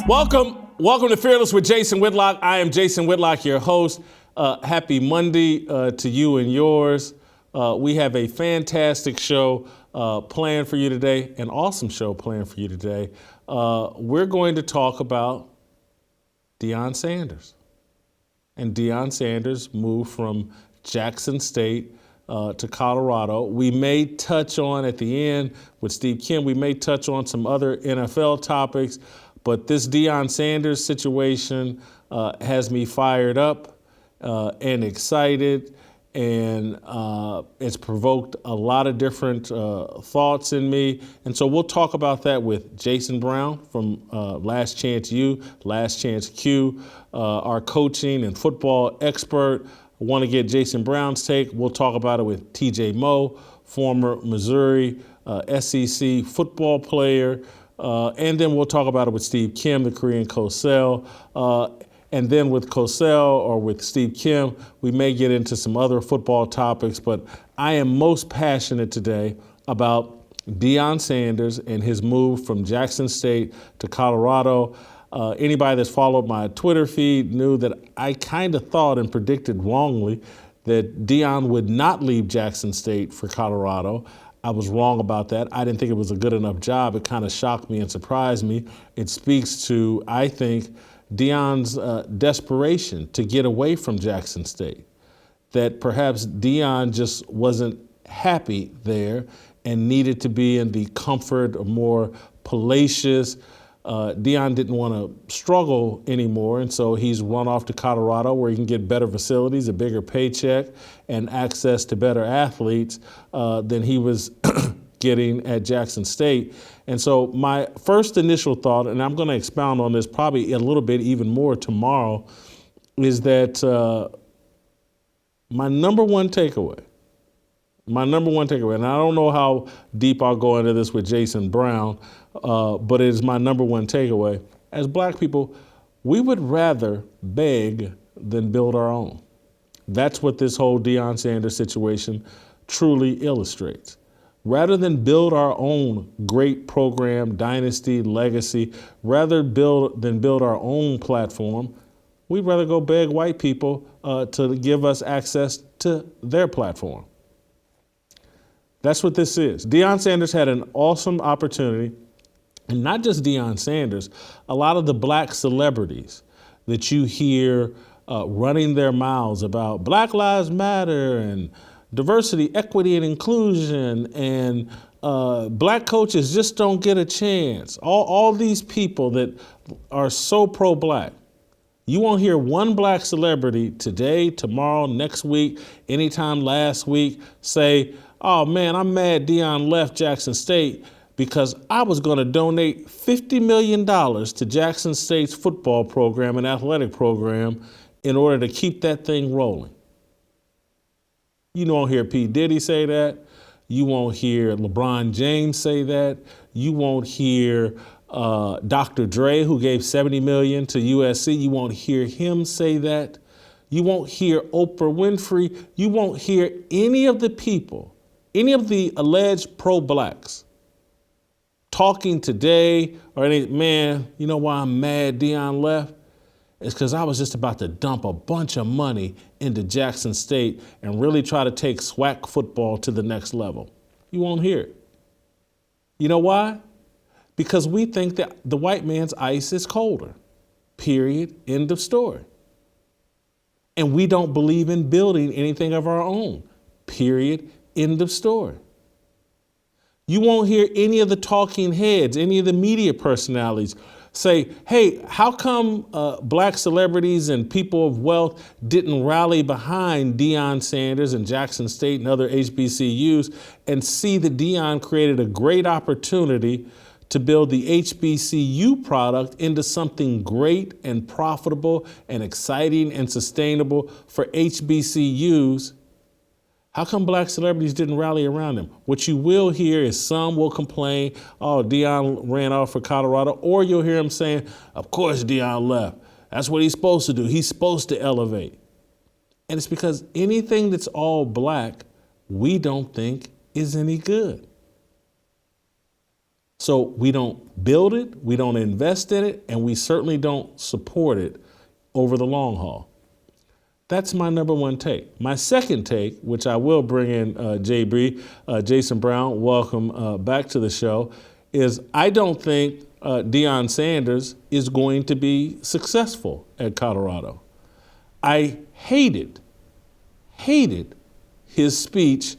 Welcome to Fearless with Jason Whitlock. I am Jason Whitlock, your host. Happy Monday to you and yours. We have a fantastic show planned for you today, an awesome show planned for you today. We're going to talk about Deion Sanders. And Deion Sanders moved from Jackson State to Colorado. We may touch on at the end with Steve Kim, we may touch on some other NFL topics, but this Deion Sanders situation has me fired up and excited, and it's provoked a lot of different thoughts in me. And so we'll talk about that with Jason Brown from Last Chance U, Last Chance Q, our coaching and football expert. I want to get Jason Brown's take. We'll talk about it with TJ Moe, former Missouri SEC football player. And then we'll talk about it with Steve Kim, the Korean Cosell. And then with Cosell or with Steve Kim, we may get into some other football topics. But I am most passionate today about Deion Sanders and his move from Jackson State to Colorado. Anybody that's followed my Twitter feed knew that I kind of thought and predicted wrongly that Deion would not leave Jackson State for Colorado. I was wrong about that. I didn't think it was a good enough job. It kind of shocked me and surprised me. It speaks to, I think, Deion's desperation to get away from Jackson State, that perhaps Deion just wasn't happy there and needed to be in the comfort of more palatial. Deion didn't want to struggle anymore, and so he's run off to Colorado where he can get better facilities, a bigger paycheck, and access to better athletes than he was getting at Jackson State. And so my first initial thought, and I'm going to expound on this probably a little bit even more tomorrow, is that my number one takeaway, and I don't know how deep I'll go into this with Jason Brown, but it is my number one takeaway. As black people, we would rather beg than build our own. That's what this whole Deion Sanders situation truly illustrates. Rather than build our own great program, dynasty, legacy, rather than build our own platform, we'd rather go beg white people to give us access to their platform. That's what this is. Deion Sanders had an awesome opportunity, and not just Deion Sanders, a lot of the black celebrities that you hear running their mouths about Black Lives Matter and diversity, equity, and inclusion, and black coaches just don't get a chance. All these people that are so pro-black. You won't hear one black celebrity today, tomorrow, next week, anytime last week say, oh man, I'm mad Deion left Jackson State because I was going to donate $50 million to Jackson State's football program and athletic program in order to keep that thing rolling. You won't hear P. Diddy say that. You won't hear LeBron James say that. You won't hear Dr. Dre, who gave $70 million to USC. You won't hear him say that. You won't hear Oprah Winfrey. You won't hear any of the people, any of the alleged pro-blacks talking today or any, man, you know why I'm mad Deion left? It's because I was just about to dump a bunch of money into Jackson State and really try to take SWAC football to the next level. You won't hear it. You know why? Because we think that the white man's ice is colder. Period. End of story. And we don't believe in building anything of our own. Period. End of story. You won't hear any of the talking heads, any of the media personalities say, hey, how come black celebrities and people of wealth didn't rally behind Deion Sanders and Jackson State and other HBCUs and see that Deion created a great opportunity to build the HBCU product into something great and profitable and exciting and sustainable for HBCUs? How come black celebrities didn't rally around him? What you will hear is some will complain, oh, Deion ran off for Colorado, or you'll hear him saying, of course Deion left. That's what he's supposed to do. He's supposed to elevate. And it's because anything that's all black, we don't think is any good. So we don't build it, we don't invest in it, and we certainly don't support it over the long haul. That's my number one take. My second take, which I will bring in JB, Jason Brown, welcome back to the show, is I don't think Deion Sanders is going to be successful at Colorado. I hated his speech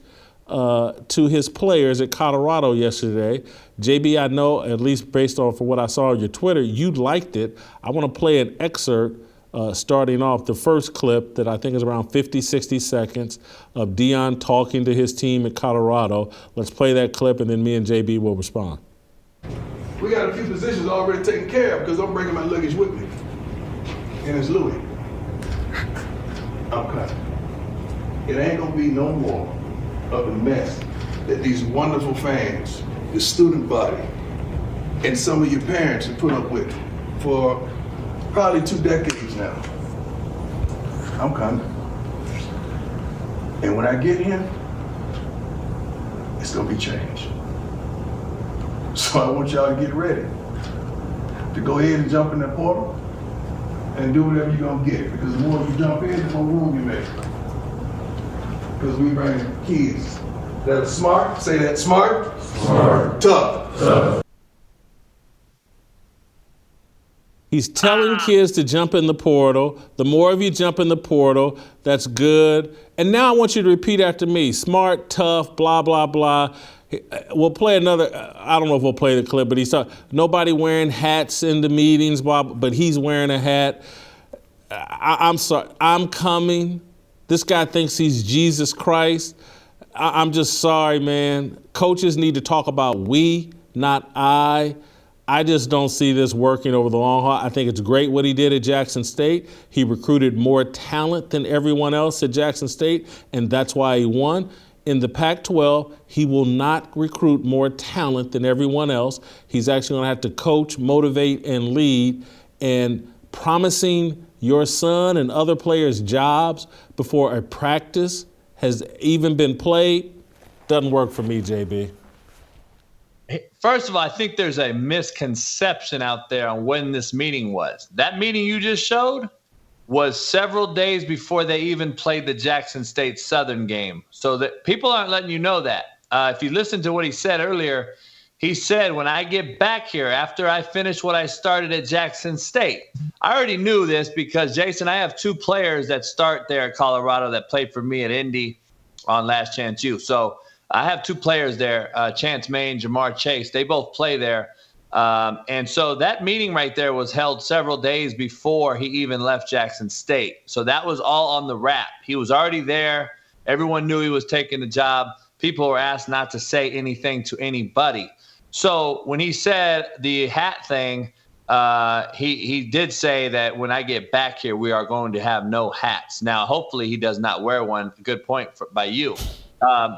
to his players at Colorado yesterday. JB, I know, at least based on what I saw on your Twitter, you liked it. I want to play an excerpt starting off the first clip that I think is around 50, 60 seconds of Deion talking to his team at Colorado. Let's play that clip and then me and JB will respond. We got a few positions already taken care of because I'm bringing my luggage with me. And it's Louis. I'm coming. It ain't gonna be no more of the mess that these wonderful fans, the student body, and some of your parents have put up with for probably 2 decades now. I'm coming. And when I get here, it's gonna be changed. So I want y'all to get ready to go ahead and jump in that portal and do whatever you're gonna get. Because the more you jump in, the more room you make. Because we bring kids that are smart, say that, smart, tough. He's telling kids to jump in the portal. The more of you jump in the portal, that's good. And now I want you to repeat after me. Smart, tough, blah, blah, blah. We'll play another, I don't know if we'll play the clip, but he's talking, nobody wearing hats in the meetings, but he's wearing a hat. I'm sorry, I'm coming. This guy thinks he's Jesus Christ. I'm just sorry, man. Coaches need to talk about we, not I. I just don't see this working over the long haul. I think it's great what he did at Jackson State. He recruited more talent than everyone else at Jackson State, and that's why he won. In the Pac-12, he will not recruit more talent than everyone else. He's actually going to have to coach, motivate, and lead. And promising your son and other players jobs before a practice has even been played doesn't work for me, JB. First of all, I think there's a misconception out there on when this meeting was. That meeting you just showed was several days before they even played the Jackson State Southern game. So that people aren't letting you know that. If you listen to what he said earlier, he said, when I get back here, after I finish what I started at Jackson State. I already knew this because, Jason, I have 2 players that start there at Colorado that played for me at Indy on Last Chance U. So I have 2 players there, Chance May and Jamar Chase. They both play there. And so that meeting right there was held several days before he even left Jackson State. So that was all on the wrap. He was already there. Everyone knew he was taking the job. People were asked not to say anything to anybody. So when he said the hat thing, he did say that when I get back here, we are going to have no hats. Now, hopefully he does not wear one. Good point by you.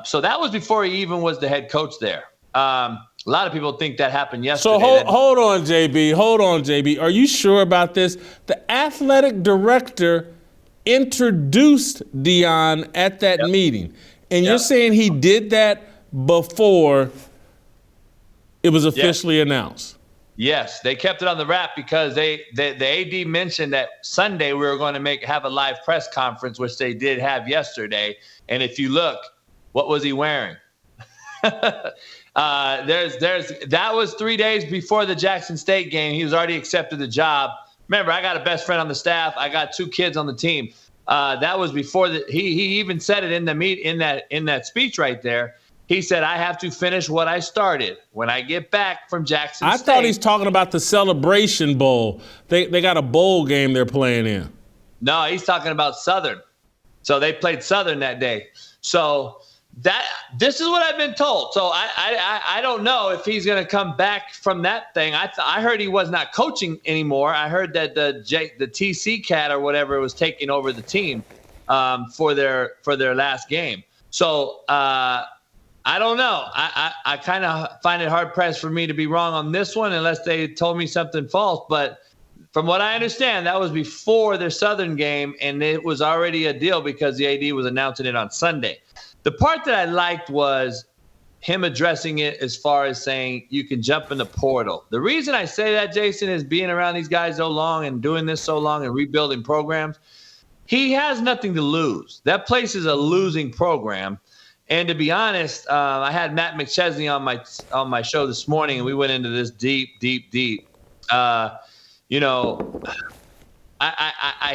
So that was before he even was the head coach there. A lot of people think that happened yesterday. So hold on, JB. Are you sure about this? The athletic director introduced Deion at that meeting. And you're saying he did that before it was officially announced? Yes, they kept it on the wrap because the AD mentioned that Sunday we were going to have a live press conference, which they did have yesterday. And if you look, what was he wearing? That was 3 days before the Jackson State game. He was already accepted the job. Remember, I got a best friend on the staff. I got 2 kids on the team. That was before he even said it in that speech right there. He said, I have to finish what I started when I get back from Jackson State. I thought he's talking about the Celebration Bowl. They got a bowl game they're playing in. No, he's talking about Southern. So they played Southern that day. So this is what I've been told. So I don't know if he's going to come back from that thing. I heard he was not coaching anymore. I heard that the TC cat or whatever was taking over the team for their last game. So I don't know. I kind of find it hard pressed for me to be wrong on this one unless they told me something false. But from what I understand, that was before their Southern game, and it was already a deal because the AD was announcing it on Sunday. The part that I liked was him addressing it as far as saying you can jump in the portal. The reason I say that, Jason, is being around these guys so long and doing this so long and rebuilding programs, he has nothing to lose. That place is a losing program. And to be honest, I had Matt McChesney on my show this morning, and we went into this deep. I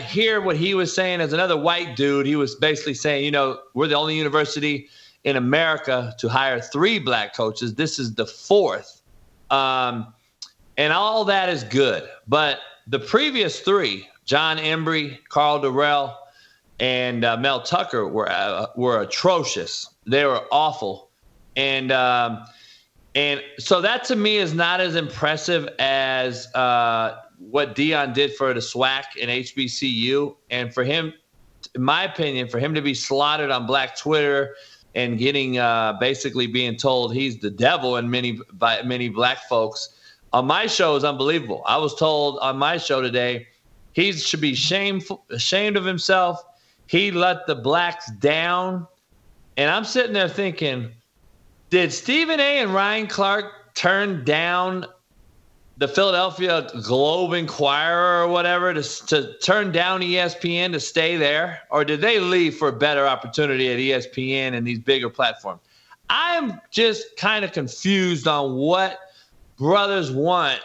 hear what he was saying as another white dude. He was basically saying, we're the only university in America to hire 3 black coaches. This is the 4th. And all that is good. But the previous 3, John Embry, Carl Durrell, and Mel Tucker were atrocious. They were awful. And so that to me is not as impressive as what Deion did for the SWAC and HBCU. And for him, in my opinion, for him to be slaughtered on Black Twitter and getting basically being told he's the devil by many black folks on my show is unbelievable. I was told on my show today he should be ashamed of himself. He let the blacks down. And I'm sitting there thinking, did Stephen A. and Ryan Clark turn down the Philadelphia Globe Inquirer or whatever to turn down ESPN to stay there? Or did they leave for a better opportunity at ESPN and these bigger platforms? I'm just kind of confused on what brothers want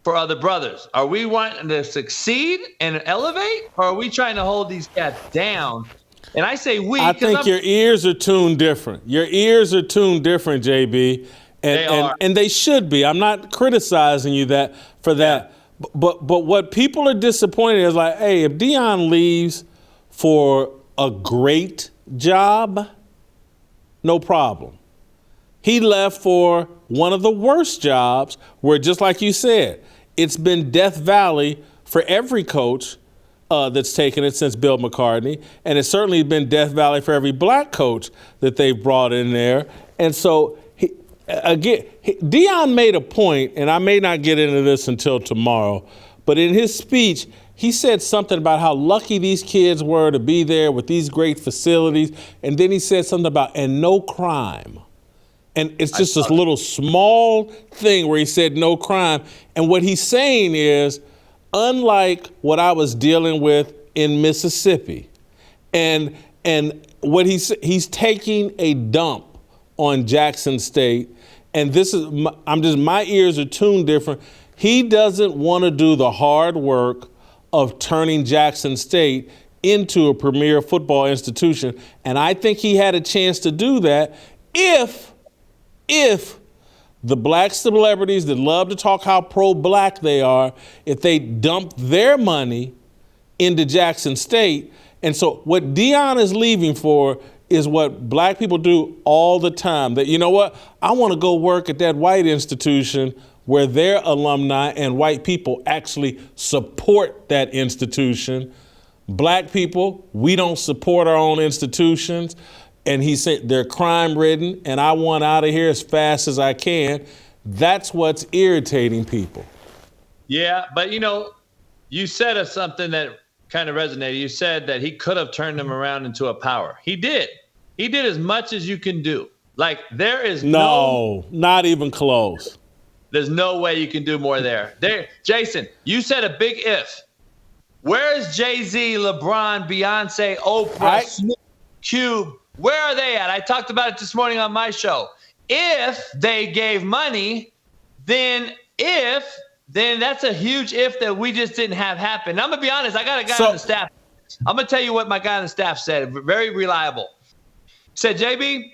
for other brothers. Are we wanting to succeed and elevate, or are we trying to hold these cats down? And I say we. I think your ears are tuned different. Your ears are tuned different, JB. And they should be. I'm not criticizing you for that. Yeah. But what people are disappointed is like, hey, if Deion leaves for a great job, no problem. He left for one of the worst jobs where, just like you said, it's been Death Valley for every coach that's taken it since Bill McCartney. And it's certainly been Death Valley for every black coach that they've brought in there. And so, Deion made a point, and I may not get into this until tomorrow, but in his speech, he said something about how lucky these kids were to be there with these great facilities. And then he said something about, and no crime. And it's just this little small thing where he said no crime. And what he's saying is, unlike what I was dealing with in Mississippi, and what he's taking a dump on Jackson State, and this is, my ears are tuned different. He doesn't want to do the hard work of turning Jackson State into a premier football institution. And I think he had a chance to do that if the black celebrities that love to talk how pro-black they are, if they dumped their money into Jackson State. And so what Deion is leaving for is what black people do all the time. That, you know what, I want to go work at that white institution where their alumni and white people actually support that institution. Black people, we don't support our own institutions. And he said they're crime-ridden, and I want out of here as fast as I can. That's what's irritating people. Yeah, but you said something that kind of resonated. You said that he could have turned them around into a power. He did. He did as much as you can do. Like, there is no, not even close. There's no way you can do more there. Jason, you said a big if. Where is Jay-Z, LeBron, Beyonce, Oprah, Snoop, Cube? Where are they at? I talked about it this morning on my show. If they gave money, then that's a huge if that we just didn't have happen. Now, I'm going to be honest. I got a guy on the staff. I'm going to tell you what my guy on the staff said. Very reliable. He said, JB,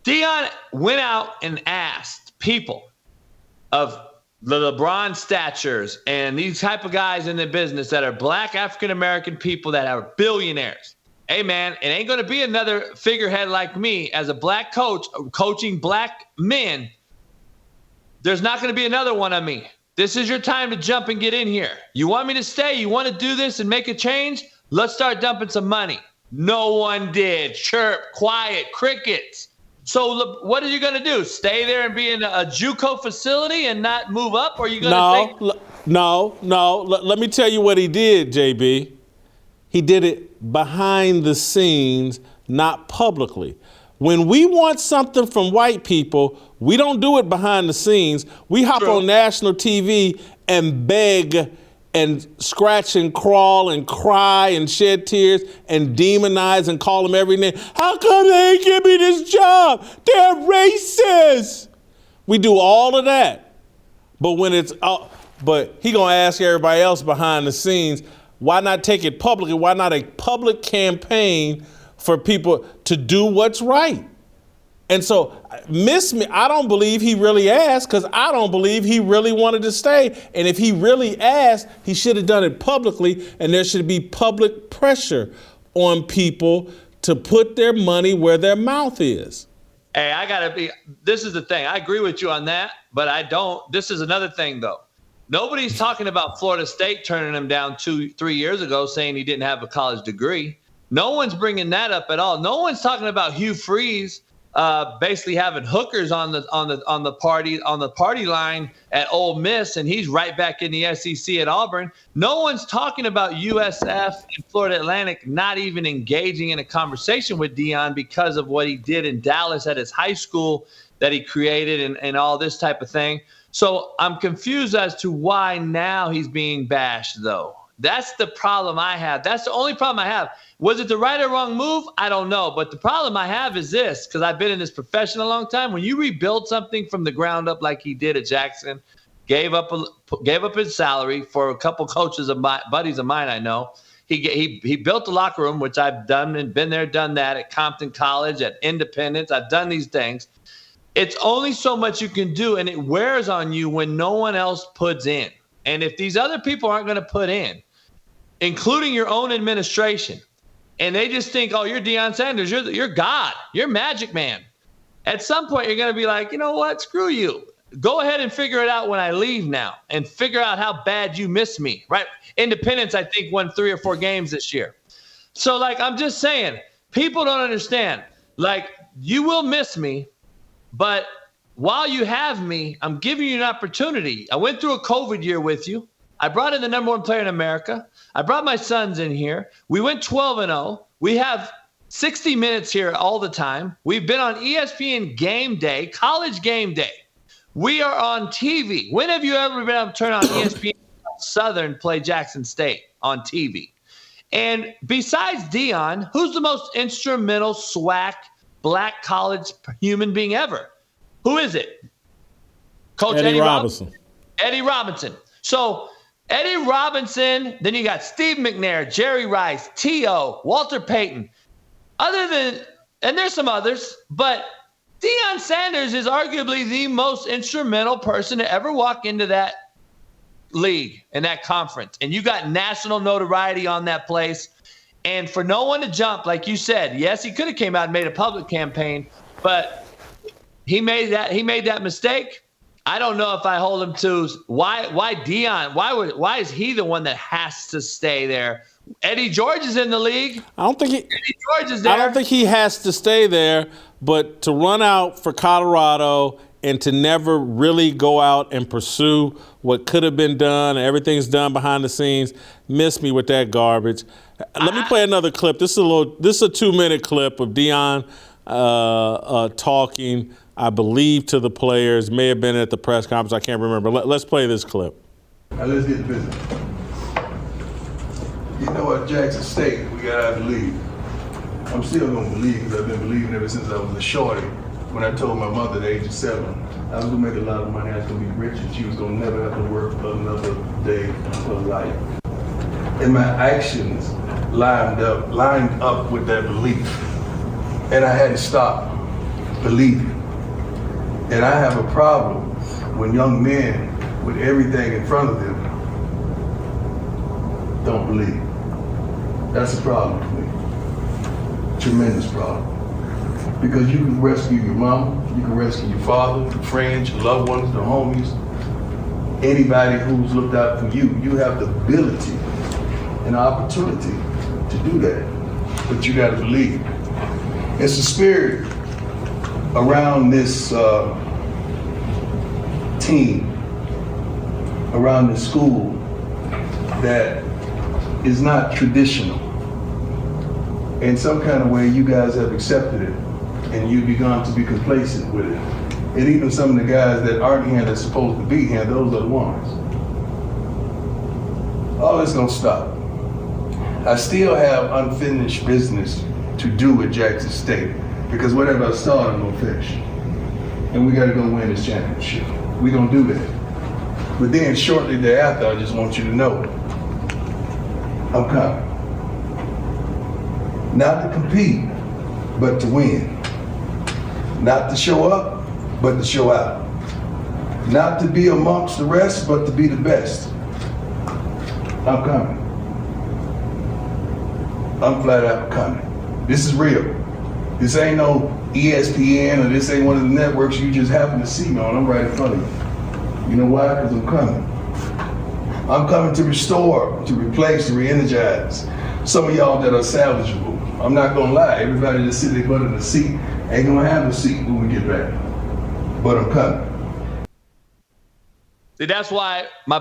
Deion went out and asked people of the LeBron statures and these type of guys in the business that are black African-American people that are billionaires. Hey, man, it ain't going to be another figurehead like me as a black coach coaching black men. There's not going to be another one of me. This is your time to jump and get in here. You want me to stay? You want to do this and make a change? Let's start dumping some money. No one did. Chirp, quiet, crickets. So what are you going to do? Stay there and be in a JUCO facility and not move up? Or are you going to No. Let me tell you what he did, JB. He did it behind the scenes, not publicly. When we want something from white people, we don't do it behind the scenes. We hop True. on national TV and beg and scratch and crawl and cry and shed tears and demonize and call them every name. How come they ain't give me this job? They're racist. We do all of that. But when it's but he gonna ask everybody else behind the scenes, why not take it publicly? Why not a public campaign for people to do what's right? And so, miss me, I don't believe he really asked, because I don't believe he really wanted to stay. And if he really asked, he should have done it publicly, and there should be public pressure on people to put their money where their mouth is. Hey, this is the thing. I agree with you on that, but I don't. This is another thing, though. Nobody's talking about Florida State turning him down 2-3 years ago, saying he didn't have a college degree. No one's bringing that up at all. No one's talking about Hugh Freeze basically having hookers on the party line at Ole Miss, and he's right back in the SEC at Auburn. No one's talking about USF and Florida Atlantic not even engaging in a conversation with Deion because of what he did in Dallas at his high school that he created and all this type of thing. So I'm confused as to why now he's being bashed, though. That's the problem I have. That's the only problem I have. Was it the right or wrong move? I don't know. But the problem I have is this, because I've been in this profession a long time. When you rebuild something from the ground up like he did at Jackson, gave up his salary for a couple coaches of my buddies of mine I know. He built the locker room, which I've done and been there, done that at Compton College, at Independence. I've done these things. It's only so much you can do, and it wears on you when no one else puts in. And if these other people aren't going to put in, including your own administration, and they just think, oh, you're Deion Sanders, you're God, you're Magic Man. At some point, you're going to be like, you know what, screw you. Go ahead and figure it out when I leave now, and figure out how bad you miss me, right? Independence, I think, won 3 or 4 games this year. So, like, I'm just saying, people don't understand. Like, you will miss me, but while you have me, I'm giving you an opportunity. I went through a COVID year with you. I brought in the number 1 player in America. I brought my sons in here. We went 12-0. We have 60 minutes here all the time. We've been on ESPN Game Day, College Game Day. We are on TV. When have you ever been able to turn on ESPN Southern play Jackson State on TV? And besides Deion, who's the most instrumental SWAC black college human being ever? Who is it? Coach Eddie Robinson. Eddie Robinson. So Eddie Robinson, then you got Steve McNair, Jerry Rice, T.O., Walter Payton. And there's some others, but Deion Sanders is arguably the most instrumental person to ever walk into that league and that conference. And you got national notoriety on that place. And for no one to jump, like you said, yes, he could have came out and made a public campaign, but he made that mistake. I don't know if I hold him to why Deion, why is he the one that has to stay there? Eddie George is in the league. Eddie George is there. I don't think he has to stay there, but to run out for Colorado and to never really go out and pursue what could have been done, and everything's done behind the scenes, miss me with that garbage. Let me play another clip. This is a 2-minute clip of Deion talking, I believe, to the players. May have been at the press conference. I can't remember. Let's play this clip. Now let's get to business. You know, at Jackson State, we got out of the league. I'm still gonna believe, because I've been believing ever since I was a shorty. When I told my mother at the age of 7, I was gonna make a lot of money, I was gonna be rich, and she was gonna never have to work another day of her life. And my actions lined up with that belief. And I had to stop believing. And I have a problem when young men with everything in front of them don't believe. That's a problem for me. Tremendous problem. Because you can rescue your mama, you can rescue your father, your friends, your loved ones, the homies, anybody who's looked out for you. You have the ability and opportunity to do that, but you gotta believe. It's a spirit around this team, around the school, that is not traditional. In some kind of way, you guys have accepted it and you begun to be complacent with it. And even some of the guys that aren't here that's supposed to be here, those are the ones. All this gonna stop. I still have unfinished business to do at Jackson State because whatever I start, I'm gonna finish. And we gotta go win this championship. We gonna do that. But then shortly thereafter, I just want you to know, I'm coming. Not to compete, but to win. Not to show up, but to show out. Not to be amongst the rest, but to be the best. I'm coming. I'm flat out coming. This is real. This ain't no ESPN or this ain't one of the networks you just happen to see me on. I'm right in front of you. You know why? Because I'm coming. I'm coming to restore, to replace, to re-energize some of y'all that are salvageable. I'm not gonna lie, everybody that sit their butt in the seat ain't gonna have a seat when we get back. But I'm coming. See, that's why my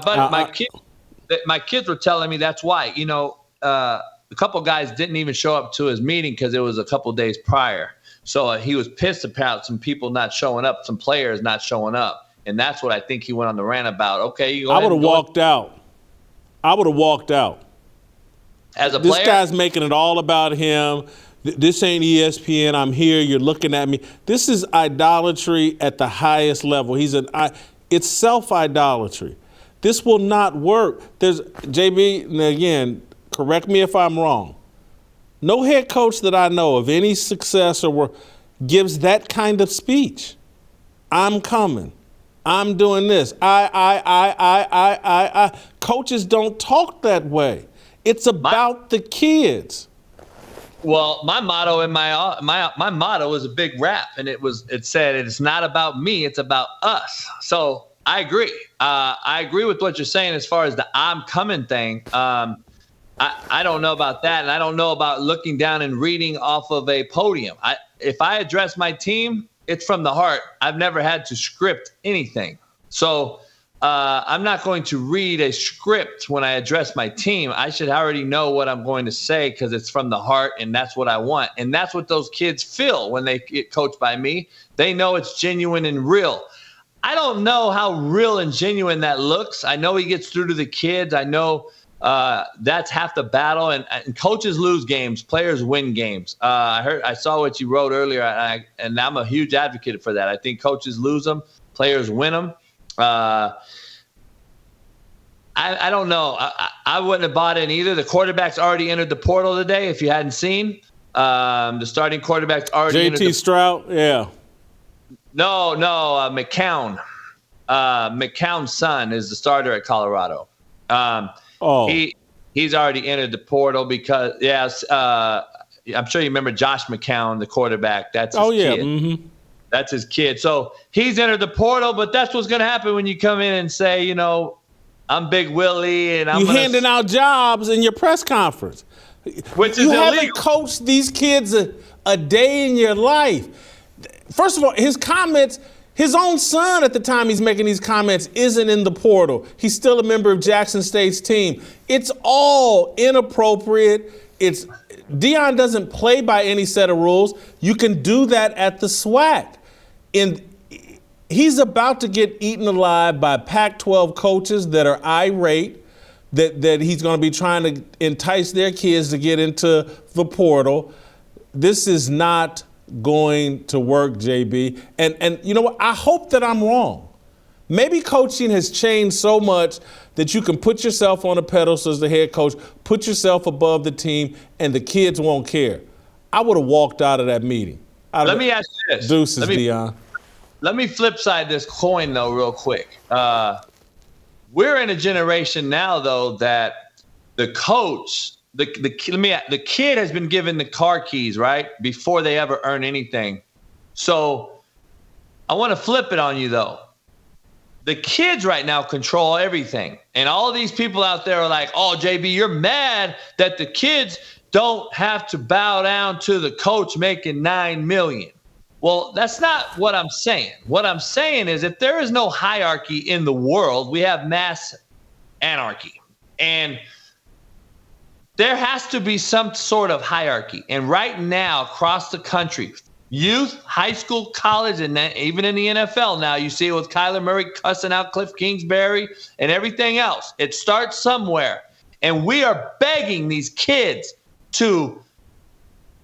kids were telling me that's why. You know, a couple guys didn't even show up to his meeting because it was a couple days prior. So he was pissed about some people not showing up, some players not showing up. And that's what I think he went on the rant about. Okay, you go I ahead would have walked out. I would have walked out. As a player? This guy's making it all about him. This ain't ESPN. I'm here. You're looking at me. This is idolatry at the highest level. It's self-idolatry. This will not work. There's JB, and again, correct me if I'm wrong. No head coach that I know of any success gives that kind of speech. I'm coming. I'm doing this. I. Coaches don't talk that way. It's about the kids. Well, my motto in my motto was a big rap, and it said it's not about me, it's about us. So I agree. I agree with what you're saying as far as the I'm coming thing. I don't know about that, and I don't know about looking down and reading off of a podium. If I address my team, it's from the heart. I've never had to script anything. So I'm not going to read a script when I address my team. I should already know what I'm going to say because it's from the heart, and that's what I want. And that's what those kids feel when they get coached by me. They know it's genuine and real. I don't know how real and genuine that looks. I know he gets through to the kids. I know that's half the battle. And coaches lose games. Players win games. I saw what you wrote earlier, and I'm a huge advocate for that. I think coaches lose them. Players win them. I don't know. I wouldn't have bought in either. The quarterback's already entered the portal today. If you hadn't seen, the starting quarterback's already entered. JT Stroud, yeah. No, McCown. McCown's son is the starter at Colorado. He's already entered the portal because I'm sure you remember Josh McCown, the quarterback. That's his kid. Mm-hmm. That's his kid. So he's entered the portal, but that's what's going to happen when you come in and say, you know, I'm Big Willie and I'm handing out jobs in your press conference. Which is you illegal. haven't coached these kids a day in your life. First of all, his comments, his own son at the time he's making these comments isn't in the portal. He's still a member of Jackson State's team. It's all inappropriate. Deion doesn't play by any set of rules. You can do that at the SWAC. He's about to get eaten alive by Pac-12 coaches that are irate, that he's going to be trying to entice their kids to get into the portal. This is not going to work, JB. And you know what? I hope that I'm wrong. Maybe coaching has changed so much that you can put yourself on a pedestal as the head coach, put yourself above the team, and the kids won't care. I would have walked out of that meeting. Let me ask you this. Deuces, Deion. Let me flip side this coin, though, real quick. We're in a generation now, though, that the coach, the kid has been given the car keys, right, before they ever earn anything. So I want to flip it on you, though. The kids right now control everything. And all these people out there are like, oh, JB, you're mad that the kids don't have to bow down to the coach making $9 million. Well, that's not what I'm saying. What I'm saying is if there is no hierarchy in the world, we have mass anarchy. And there has to be some sort of hierarchy. And right now, across the country, Youth, high school, college, and then even in the NFL now, you see it with Kyler Murray cussing out Cliff Kingsbury and everything else. It starts somewhere. And we are begging these kids to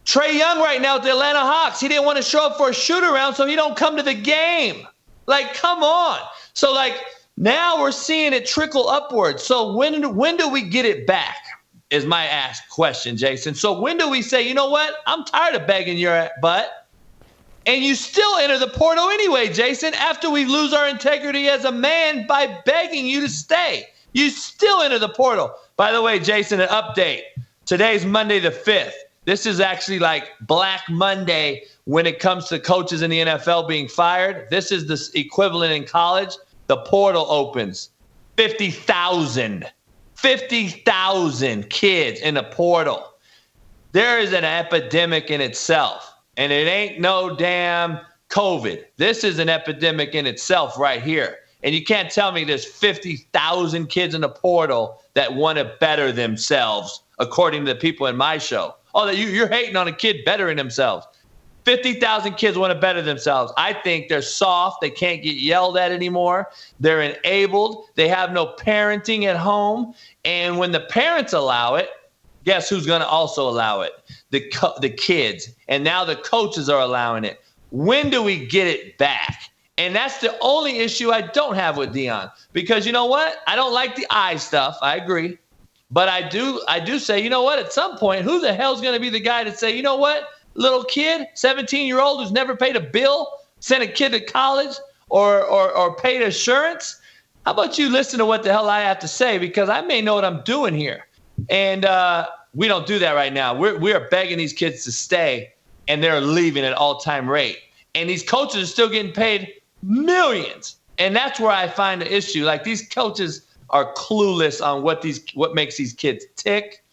Trae Young right now at the Atlanta Hawks. He didn't want to show up for a shoot-around, so he don't come to the game. Like, come on. So, like, now we're seeing it trickle upwards. So when do we get it back is my question, Jason. So when do we say, you know what? I'm tired of begging your butt. And you still enter the portal anyway, Jason, after we lose our integrity as a man by begging you to stay. You still enter the portal. By the way, Jason, an update. Today's Monday the 5th. This is actually like Black Monday when it comes to coaches in the NFL being fired. This is the equivalent in college. The portal opens. 50,000 kids in the portal. There is an epidemic in itself, and it ain't no damn COVID. This is an epidemic in itself right here. And you can't tell me there's 50,000 kids in the portal that want to better themselves, according to the people in my show. Oh, you're hating on a kid bettering themselves. 50,000 kids want to better themselves. I think they're soft. They can't get yelled at anymore. They're enabled. They have no parenting at home. And when the parents allow it, guess who's going to also allow it? The kids. And now the coaches are allowing it. When do we get it back? And that's the only issue I don't have with Deion. Because you know what? I don't like the eye stuff. I agree. But I do say, you know what? At some point, who the hell's going to be the guy to say, you know what? Little kid, 17-year-old who's never paid a bill, sent a kid to college or paid insurance. How about you listen to what the hell I have to say? Because I may know what I'm doing here. And we don't do that right now. We are begging these kids to stay, and they're leaving at all-time rate. And these coaches are still getting paid millions. And that's where I find the issue. Like, these coaches are clueless on what makes these kids tick.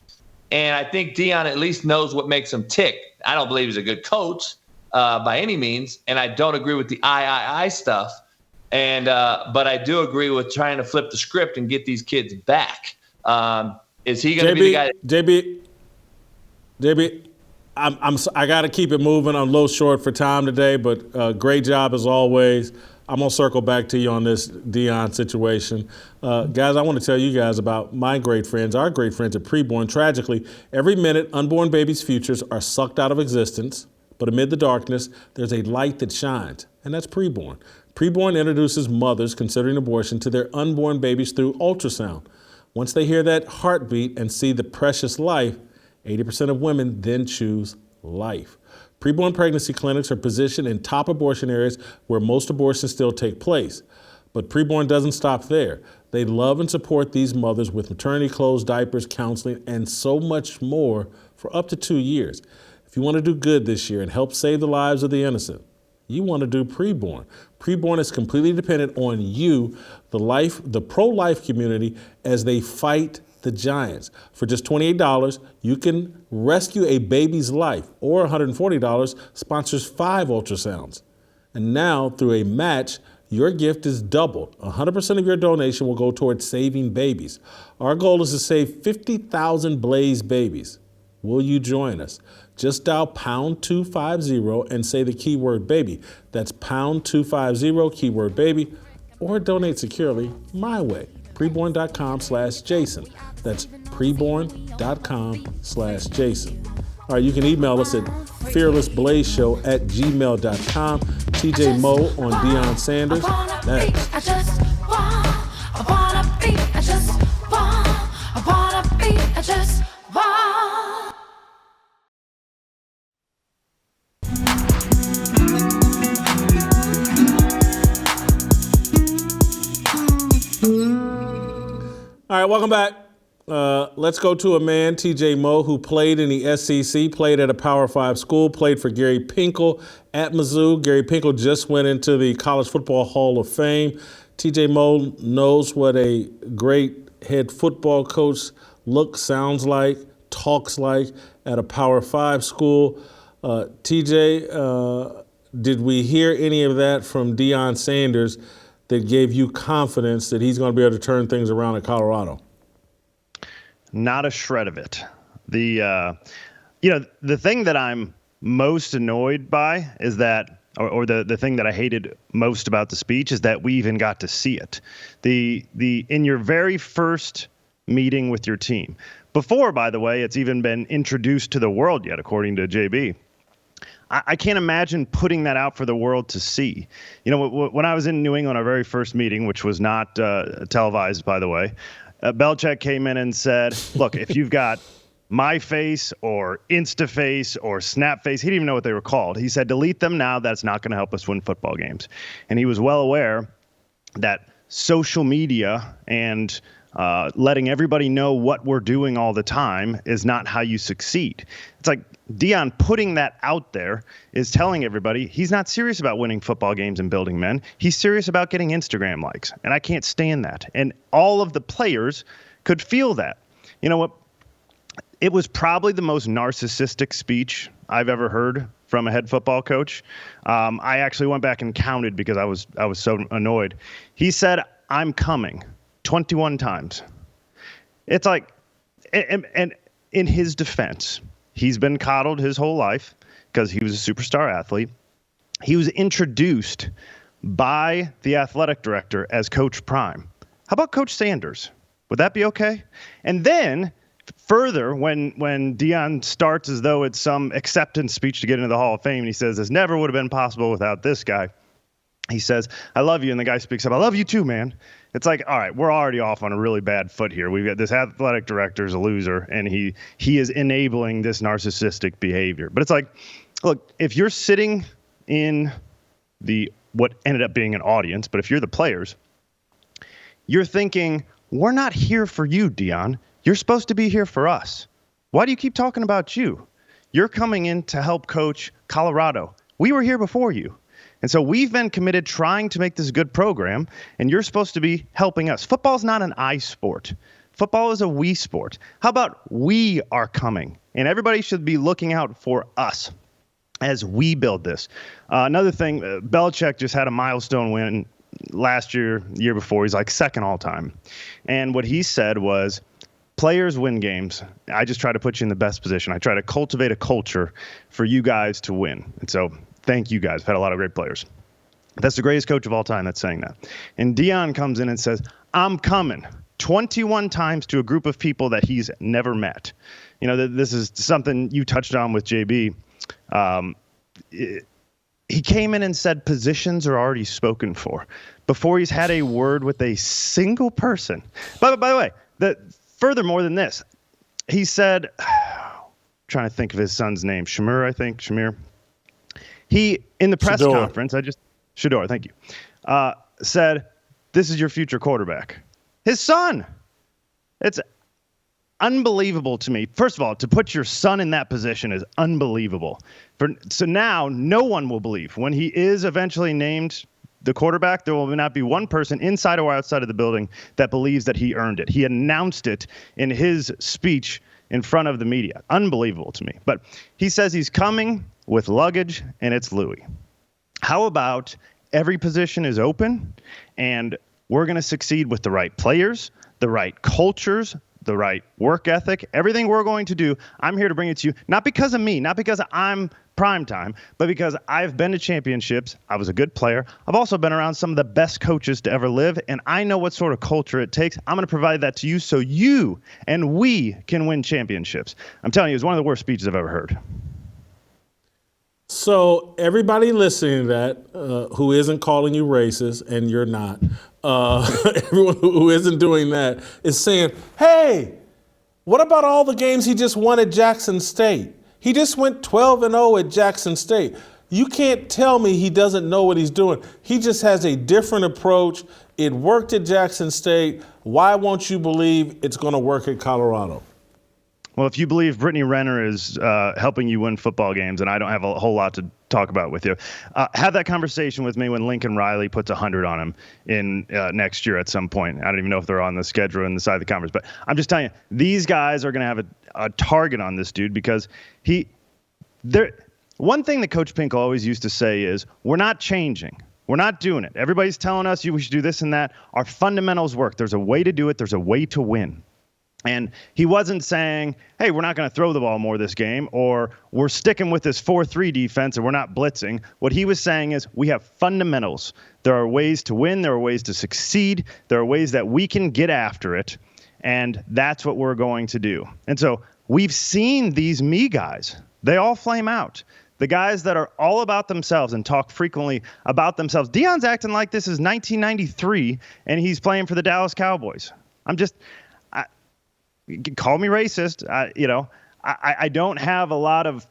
And I think Deion at least knows what makes him tick. I don't believe he's a good coach by any means, and I don't agree with the I stuff. And but I do agree with trying to flip the script and get these kids back. Is he going to be the guy? JB, I got to keep it moving. I'm a little short for time today, but great job as always. I'm going to circle back to you on this Deion situation. Guys, I want to tell you guys about my great friends, our great friends at Preborn. Tragically, every minute, unborn babies' futures are sucked out of existence. But amid the darkness, there's a light that shines, and that's Preborn. Preborn introduces mothers considering abortion to their unborn babies through ultrasound. Once they hear that heartbeat and see the precious life, 80% of women then choose life. Preborn pregnancy clinics are positioned in top abortion areas where most abortions still take place. But Preborn doesn't stop there. They love and support these mothers with maternity clothes, diapers, counseling, and so much more for up to 2 years. If you want to do good this year and help save the lives of the innocent, you want to do Preborn. Preborn is completely dependent on you, the pro-life community, as they fight the giants. For just $28, you can rescue a baby's life, or $140 sponsors 5 ultrasounds. And now, through a match, your gift is doubled. 100% of your donation will go towards saving babies. Our goal is to save 50,000 Blaze babies. Will you join us? Just dial pound 250 and say the keyword baby. That's pound 250, keyword baby, or donate securely my way. Preborn.com/Jason. That's preborn.com/Jason. All right, you can email us at fearlessblazeshow@gmail.com. TJ Moe on Deion Sanders. Next. All right, welcome back. Let's go to a man, TJ Moe, who played in the SEC, played at a Power 5 school, played for Gary Pinkel at Mizzou. Gary Pinkel just went into the College Football Hall of Fame. TJ Moe knows what a great head football coach looks, sounds like, talks like at a Power 5 school. TJ, did we hear any of that from Deion Sanders that gave you confidence that he's going to be able to turn things around at Colorado? Not a shred of it. The thing that I'm most annoyed by is that, or the thing that I hated most about the speech is that we even got to see it. In your very first meeting with your team, before, by the way, it's even been introduced to the world yet, according to JB. I can't imagine putting that out for the world to see. You know, when I was in New England, our very first meeting, which was not televised, by the way, Belichick came in and said, look, if you've got My Face or InstaFace or Snapface, he didn't even know what they were called. He said, delete them now. That's not going to help us win football games. And he was well aware that social media and letting everybody know what we're doing all the time is not how you succeed. It's like Deion putting that out there is telling everybody he's not serious about winning football games and building men. He's serious about getting Instagram likes. And I can't stand that. And all of the players could feel that. You know what? It was probably the most narcissistic speech I've ever heard from a head football coach. I actually went back and counted because I was so annoyed. He said, I'm coming 21 times. It's like, and in his defense, he's been coddled his whole life because he was a superstar athlete. He was introduced by the athletic director as Coach Prime. How about Coach Sanders? Would that be okay? And then further, when Deion starts as though it's some acceptance speech to get into the Hall of Fame, and he says, this never would have been possible without this guy. He says, I love you. And the guy speaks up, I love you too, man. It's like, all right, we're already off on a really bad foot here. We've got this athletic director is a loser, and he is enabling this narcissistic behavior. But it's like, look, if you're sitting in what ended up being an audience, but if you're the players, you're thinking, we're not here for you, Deion. You're supposed to be here for us. Why do you keep talking about you? You're coming in to help coach Colorado. We were here before you. And so we've been committed trying to make this a good program, and you're supposed to be helping us. Football's not an I sport. Football is a we sport. How about we are coming? And everybody should be looking out for us as we build this. Another thing, Belichick just had a milestone win last year, year before. He's like second all time. And what he said was, players win games. I just try to put you in the best position. I try to cultivate a culture for you guys to win. And so thank you guys. I've had a lot of great players. That's the greatest coach of all time that's saying that. And Deion comes in and says, I'm coming 21 times to a group of people that he's never met. You know, this is something you touched on with JB. He came in and said positions are already spoken for before he's had a word with a single person. By the way, furthermore than this, he said, trying to think of his son's name, Shamir. He, in the press conference, Shedeur, thank you, said, this is your future quarterback. His son. It's unbelievable to me. First of all, to put your son in that position is unbelievable. So now no one will believe when he is eventually named the quarterback, there will not be one person inside or outside of the building that believes that he earned it. He announced it in his speech in front of the media. Unbelievable to me. But he says he's coming with luggage, and it's Louis. How about every position is open, and we're going to succeed with the right players, the right cultures, the right work ethic, everything we're going to do. I'm here to bring it to you, not because of me, not because I'm prime time, but because I've been to championships. I was a good player. I've also been around some of the best coaches to ever live, and I know what sort of culture it takes. I'm going to provide that to you so you and we can win championships. I'm telling you, it was one of the worst speeches I've ever heard. So everybody listening to that, who isn't calling you racist, and you're not, everyone who isn't doing that is saying, hey, what about all the games he just won at Jackson State? He just went 12-0 at Jackson State. You can't tell me he doesn't know what he's doing. He just has a different approach. It worked at Jackson State. Why won't you believe it's going to work at Colorado? Well, if you believe Brittany Renner is helping you win football games, and I don't have a whole lot to talk about with you, have that conversation with me when Lincoln Riley puts 100 on him in next year at some point. I don't even know if they're on the schedule in the side of the conference, but I'm just telling you, these guys are going to have a target on this dude because one thing that Coach Pink always used to say is, we're not changing. We're not doing it. Everybody's telling us we should do this and that. Our fundamentals work. There's a way to do it. There's a way to win. And he wasn't saying, hey, we're not going to throw the ball more this game, or we're sticking with this 4-3 defense and we're not blitzing. What he was saying is we have fundamentals. There are ways to win. There are ways to succeed. There are ways that we can get after it. And that's what we're going to do. And so we've seen these me guys. They all flame out. The guys that are all about themselves and talk frequently about themselves. Deion's acting like this is 1993 and he's playing for the Dallas Cowboys. Call me racist. I don't have a lot of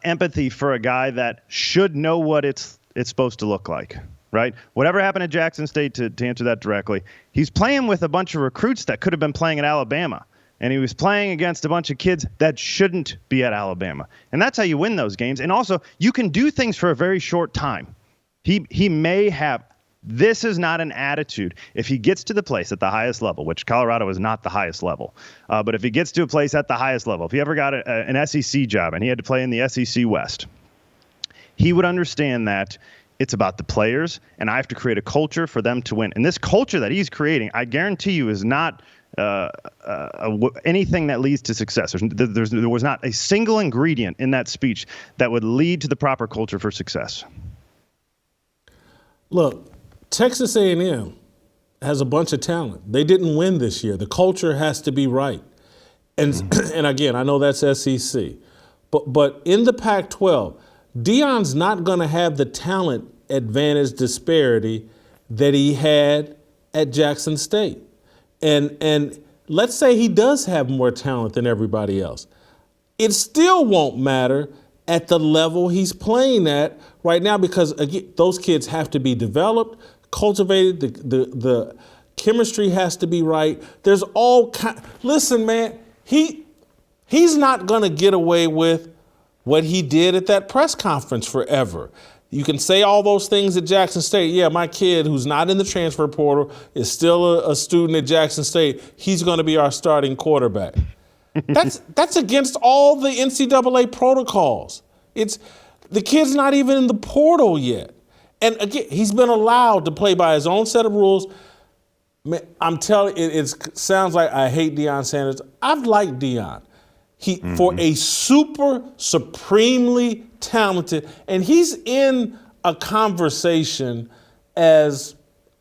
empathy for a guy that should know what it's supposed to look like, right? Whatever happened at Jackson State, to answer that directly, he's playing with a bunch of recruits that could have been playing at Alabama, and he was playing against a bunch of kids that shouldn't be at Alabama, and that's how you win those games. And also, you can do things for a very short time. He may have. This is not an attitude. If he gets to the place at the highest level, which Colorado is not the highest level, but if he gets to a place at the highest level, if he ever got an SEC job and he had to play in the SEC West, he would understand that it's about the players, and I have to create a culture for them to win. And this culture that he's creating, I guarantee you, is not anything that leads to success. There was not a single ingredient in that speech that would lead to the proper culture for success. Look, Texas A&M has a bunch of talent. They didn't win this year. The culture has to be right. And and again, I know that's SEC. But in the Pac-12, Deion's not going to have the talent advantage disparity that he had at Jackson State. And let's say he does have more talent than everybody else. It still won't matter at the level he's playing at right now, because again, those kids have to be developed, cultivated, the chemistry has to be right. There's all kind. Listen, man, he's not going to get away with what he did at that press conference forever. You can say all those things at Jackson State. Yeah, my kid who's not in the transfer portal is still a student at Jackson State. He's going to be our starting quarterback. That's against all the NCAA protocols. It's the kid's not even in the portal yet. And again, he's been allowed to play by his own set of rules. Man, I'm telling you, it sounds like I hate Deion Sanders. I've liked Deion. For a supremely talented, and he's in a conversation as,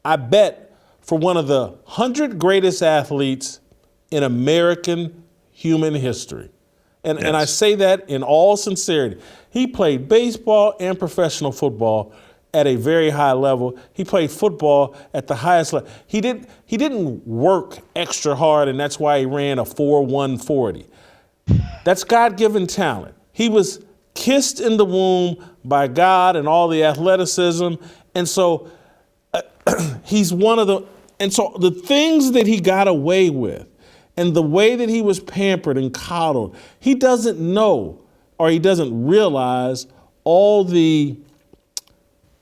I bet, for one of the 100 greatest athletes in American human history. And I say that in all sincerity. He played baseball and professional football at a very high level. He played football at the highest level. He didn't work extra hard, and that's why he ran a 4.140. That's God-given talent. He was kissed in the womb by God and all the athleticism. And so he's one of the, and so the things that he got away with and the way that he was pampered and coddled, he doesn't know or he doesn't realize all the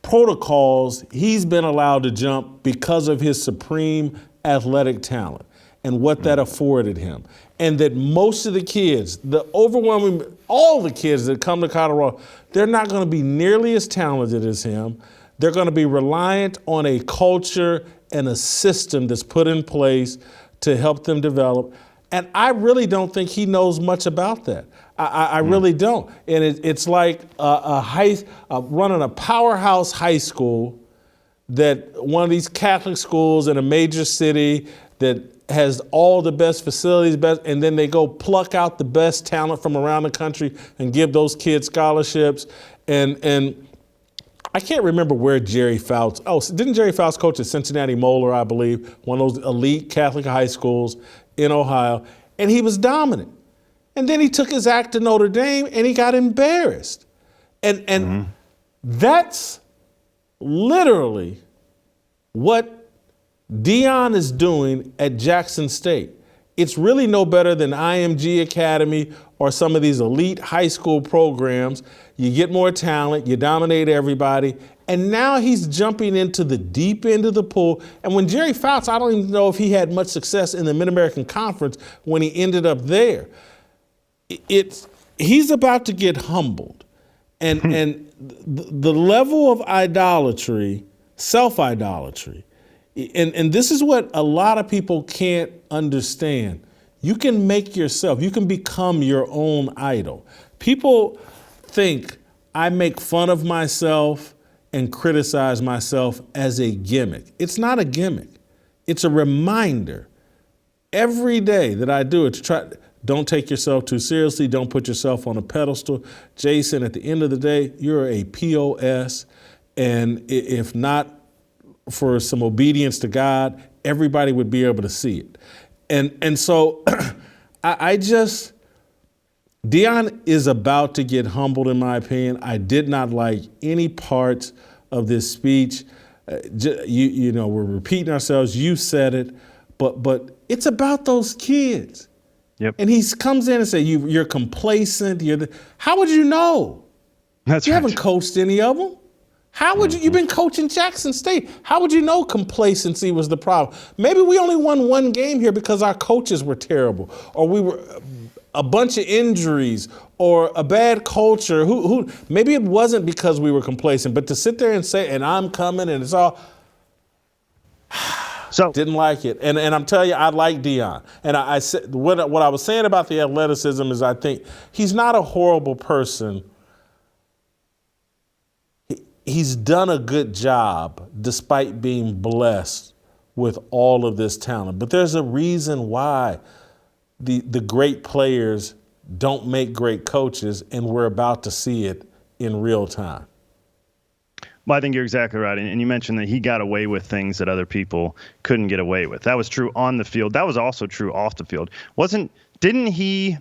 protocols he's been allowed to jump because of his supreme athletic talent and what that afforded him. And that most of the kids, the overwhelming, all the kids that come to Colorado, they're not going to be nearly as talented as him. They're going to be reliant on a culture and a system that's put in place to help them develop. And I really don't think he knows much about that. I really don't. And it's like running a powerhouse high school, that one of these Catholic schools in a major city that has all the best facilities, and then they go pluck out the best talent from around the country and give those kids scholarships. And I can't remember where Jerry Fouts, didn't Jerry Fouts coach at Cincinnati Moeller, I believe, one of those elite Catholic high schools in Ohio, and he was dominant. And then he took his act to Notre Dame and he got embarrassed. And that's literally what Deion is doing at Jackson State. It's really no better than IMG Academy or some of these elite high school programs. You get more talent, you dominate everybody, and now he's jumping into the deep end of the pool. And when Jerry Fouts, I don't even know if he had much success in the Mid-American Conference when he ended up there. He's about to get humbled. And the level of idolatry, self-idolatry, and this is what a lot of people can't understand. You can make yourself, you can become your own idol. People think I make fun of myself and criticize myself as a gimmick. It's not a gimmick. It's a reminder every day that I do it to don't take yourself too seriously. Don't put yourself on a pedestal. Jason, at the end of the day, you're a POS. And if not for some obedience to God, everybody would be able to see it. And so Deion is about to get humbled, in my opinion. I did not like any parts of this speech. We're repeating ourselves. You said it, but it's about those kids. Yep. And he comes in and says, you're complacent. How would you know? That's you right. haven't coached any of them. How would you've been coaching Jackson State. How would you know complacency was the problem? Maybe we only won one game here because our coaches were terrible, or we were a bunch of injuries, or a bad culture. Who? Maybe it wasn't because we were complacent, but to sit there and say, and I'm coming, and it's all, so didn't like it. And I'm telling you, I like Deion. And I said what I was saying about the athleticism is I think he's not a horrible person. He's done a good job despite being blessed with all of this talent. But there's a reason why the great players don't make great coaches, and we're about to see it in real time. Well, I think you're exactly right. And you mentioned that he got away with things that other people couldn't get away with. That was true on the field. That was also true off the field. Didn't he,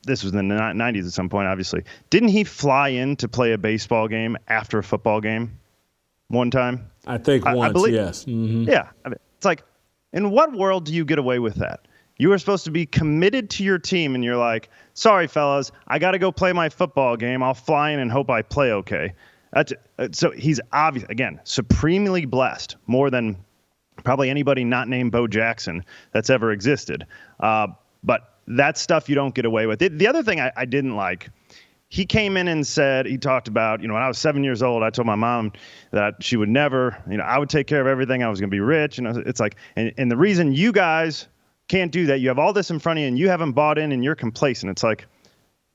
this was in the 90s at some point, obviously, didn't he fly in to play a baseball game after a football game one time? I think once, I believe, yes. Mm-hmm. Yeah. I mean, it's like, in what world do you get away with that? You were supposed to be committed to your team, and you're like, sorry, fellas, I got to go play my football game. I'll fly in and hope I play okay. So he's obviously, again, supremely blessed, more than probably anybody not named Bo Jackson that's ever existed. But that stuff you don't get away with. The other thing I didn't like, he came in and said, he talked about, when I was 7 years old, I told my mom that she would never, I would take care of everything. I was going to be rich. It's like, and the reason you guys can't do that, you have all this in front of you and you haven't bought in and you're complacent. It's like,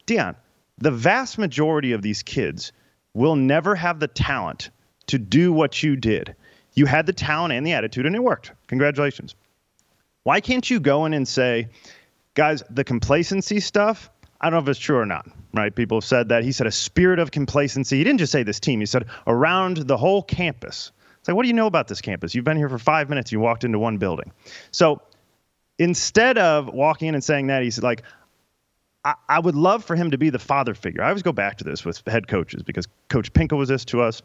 Deion, the vast majority of these kids will never have the talent to do what you did. You had the talent and the attitude, and it worked. Congratulations. Why can't you go in and say, guys, the complacency stuff, I don't know if it's true or not, right? People have said that. He said a spirit of complacency. He didn't just say this team. He said around the whole campus. It's like, what do you know about this campus? You've been here for 5 minutes. You walked into one building. So instead of walking in and saying that, he said, like, I would love for him to be the father figure. I always go back to this with head coaches because Coach Pinkel was this to us.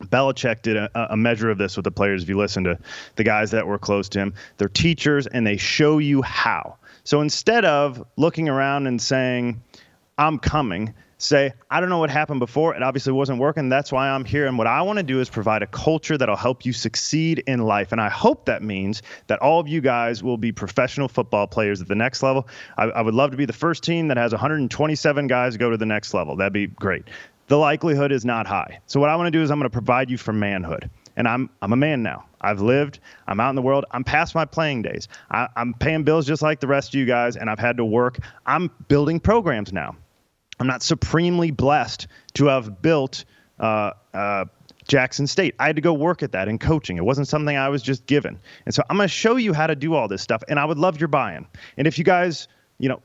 Belichick did a measure of this with the players. If you listen to the guys that were close to him, they're teachers and they show you how. So instead of looking around and saying, I'm coming, say, I don't know what happened before. It obviously wasn't working. That's why I'm here. And what I want to do is provide a culture that'll help you succeed in life. And I hope that means that all of you guys will be professional football players at the next level. I would love to be the first team that has 127 guys go to the next level. That'd be great. The likelihood is not high. So what I want to do is I'm going to provide you for manhood. And I'm a man now. I've lived. I'm out in the world. I'm past my playing days. I'm paying bills just like the rest of you guys, and I've had to work. I'm building programs now. I'm not supremely blessed to have built Jackson State. I had to go work at that in coaching. It wasn't something I was just given. And so I'm going to show you how to do all this stuff, and I would love your buy-in. And if you guys,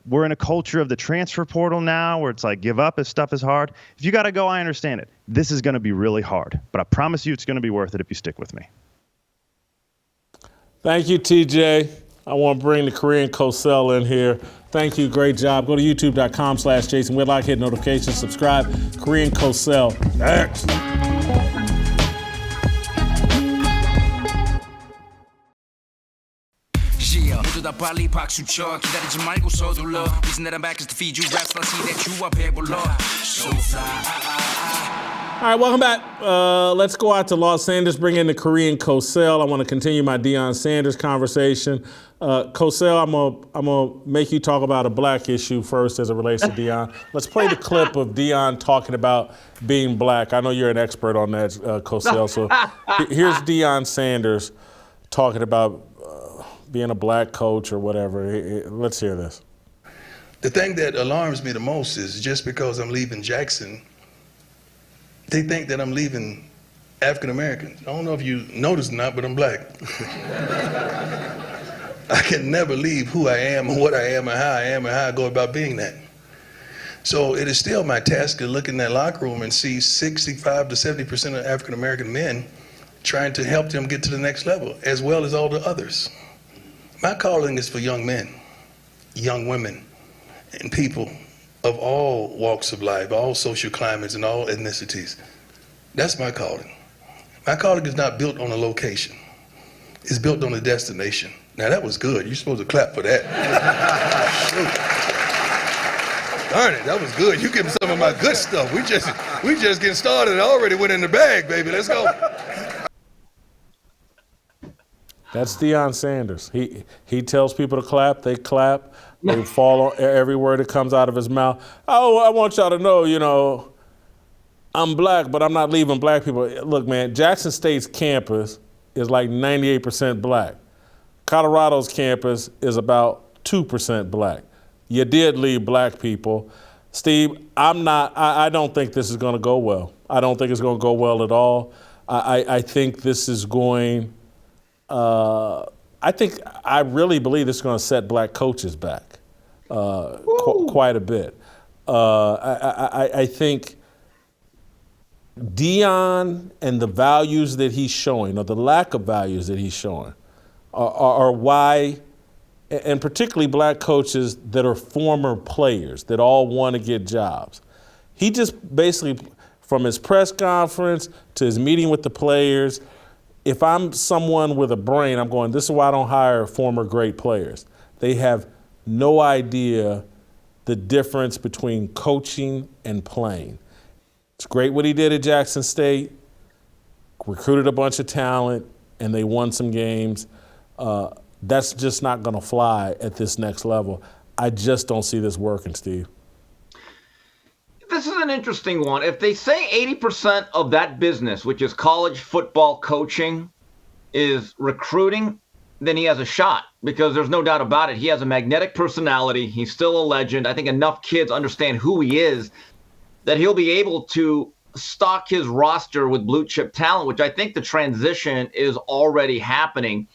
we're in a culture of the transfer portal now where it's like give up if stuff is hard. If you got to go, I understand it. This is going to be really hard, but I promise you it's going to be worth it if you stick with me. Thank you, TJ. I want to bring the Korean Cosell in here. Thank you. Great job. Go to youtube.com/Jason Whitlock. Hit notifications. Subscribe. Korean Cosell. Next. 모두 다 빨리 박수 쳐 기다리지 말고 서둘러 Reason that I'm back is to feed you raps I see that you are 배불러 So fly All right, welcome back. Let's go out to Los Angeles, bring in the Korean Cosell. I want to continue my Deion Sanders conversation. Cosell, I'm gonna make you talk about a black issue first as it relates to Deion. Let's play the clip of Deion talking about being black. I know you're an expert on that, Cosell. So here's Deion Sanders talking about being a black coach or whatever. Let's hear this. The thing that alarms me the most is just because I'm leaving Jackson, they think that I'm leaving African Americans. I don't know if you noticed or not, but I'm black. I can never leave who I am and what I am and how I am and how I go about being that. So it is still my task to look in that locker room and see 65 to 70% of African American men trying to help them get to the next level, as well as all the others. My calling is for young men, young women, and people of all walks of life, all social climates, and all ethnicities. That's my calling. My calling is not built on a location. It's built on a destination. Now that was good. You're supposed to clap for that. Darn it, that was good. You give me some of my good stuff. We just getting started. I already went in the bag, baby. Let's go. That's Deion Sanders. He tells people to clap, they clap, they follow every word that comes out of his mouth. Oh, I want y'all to know, I'm black, but I'm not leaving black people. Look, man, Jackson State's campus is like 98% black. Colorado's campus is about 2% black. You did leave black people. Steve, I don't think this is going to go well. I don't think it's going to go well at all. I think this is going, I really believe this is going to set black coaches back quite a bit. I think Deion and the values that he's showing, or the lack of values that he's showing, are why, and particularly black coaches that are former players that all want to get jobs. He just basically, from his press conference to his meeting with the players, if I'm someone with a brain, I'm going, this is why I don't hire former great players. They have no idea the difference between coaching and playing. It's great what he did at Jackson State, recruited a bunch of talent, and they won some games. That's just not going to fly at this next level. I just don't see this working, Steve. This is an interesting one. If they say 80% of that business, which is college football coaching, is recruiting, then he has a shot, because there's no doubt about it. He has a magnetic personality. He's still a legend. I think enough kids understand who he is that he'll be able to stock his roster with blue chip talent, which I think the transition is already happening.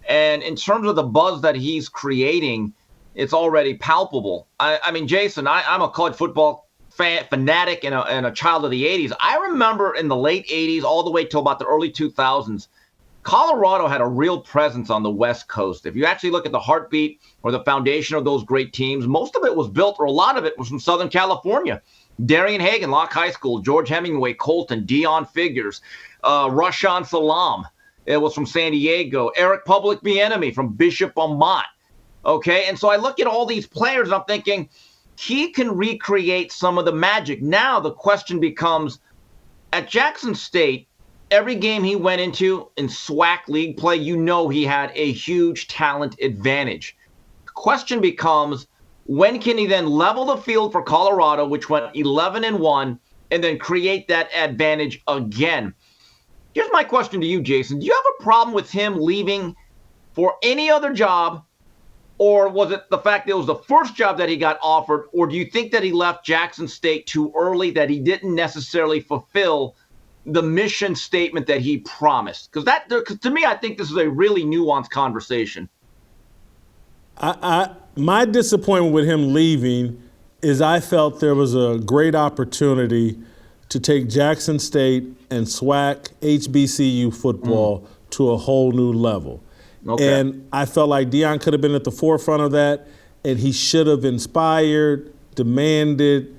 And in terms of the buzz that he's creating, it's already palpable. I mean, Jason, I'm a college football fanatic and a child of the 80s. I remember in the late 80s all the way till about the early 2000s, Colorado had a real presence on the West Coast. If you actually look at the heartbeat or the foundation of those great teams, most of it was built, or a lot of it was from Southern California. Darian Hagan, Locke High School, George Hemingway, Colton, Dion Figures, Rashaan Salam. It was from San Diego. Eric Public Bieniemy from Bishop Amat. Okay, and so I look at all these players and I'm thinking, he can recreate some of the magic. Now the question becomes, at Jackson State, every game he went into in SWAC league play, he had a huge talent advantage. The question becomes, when can he then level the field for Colorado, which went 11-1, and then create that advantage again? Here's my question to you, Jason. Do you have a problem with him leaving for any other job, or was it the fact that it was the first job that he got offered, or do you think that he left Jackson State too early, that he didn't necessarily fulfill the mission statement that he promised? Because to me, I think this is a really nuanced conversation. My disappointment with him leaving is I felt there was a great opportunity to take Jackson State and SWAC HBCU football to a whole new level. Okay. And I felt like Deion could have been at the forefront of that, and he should have inspired, demanded,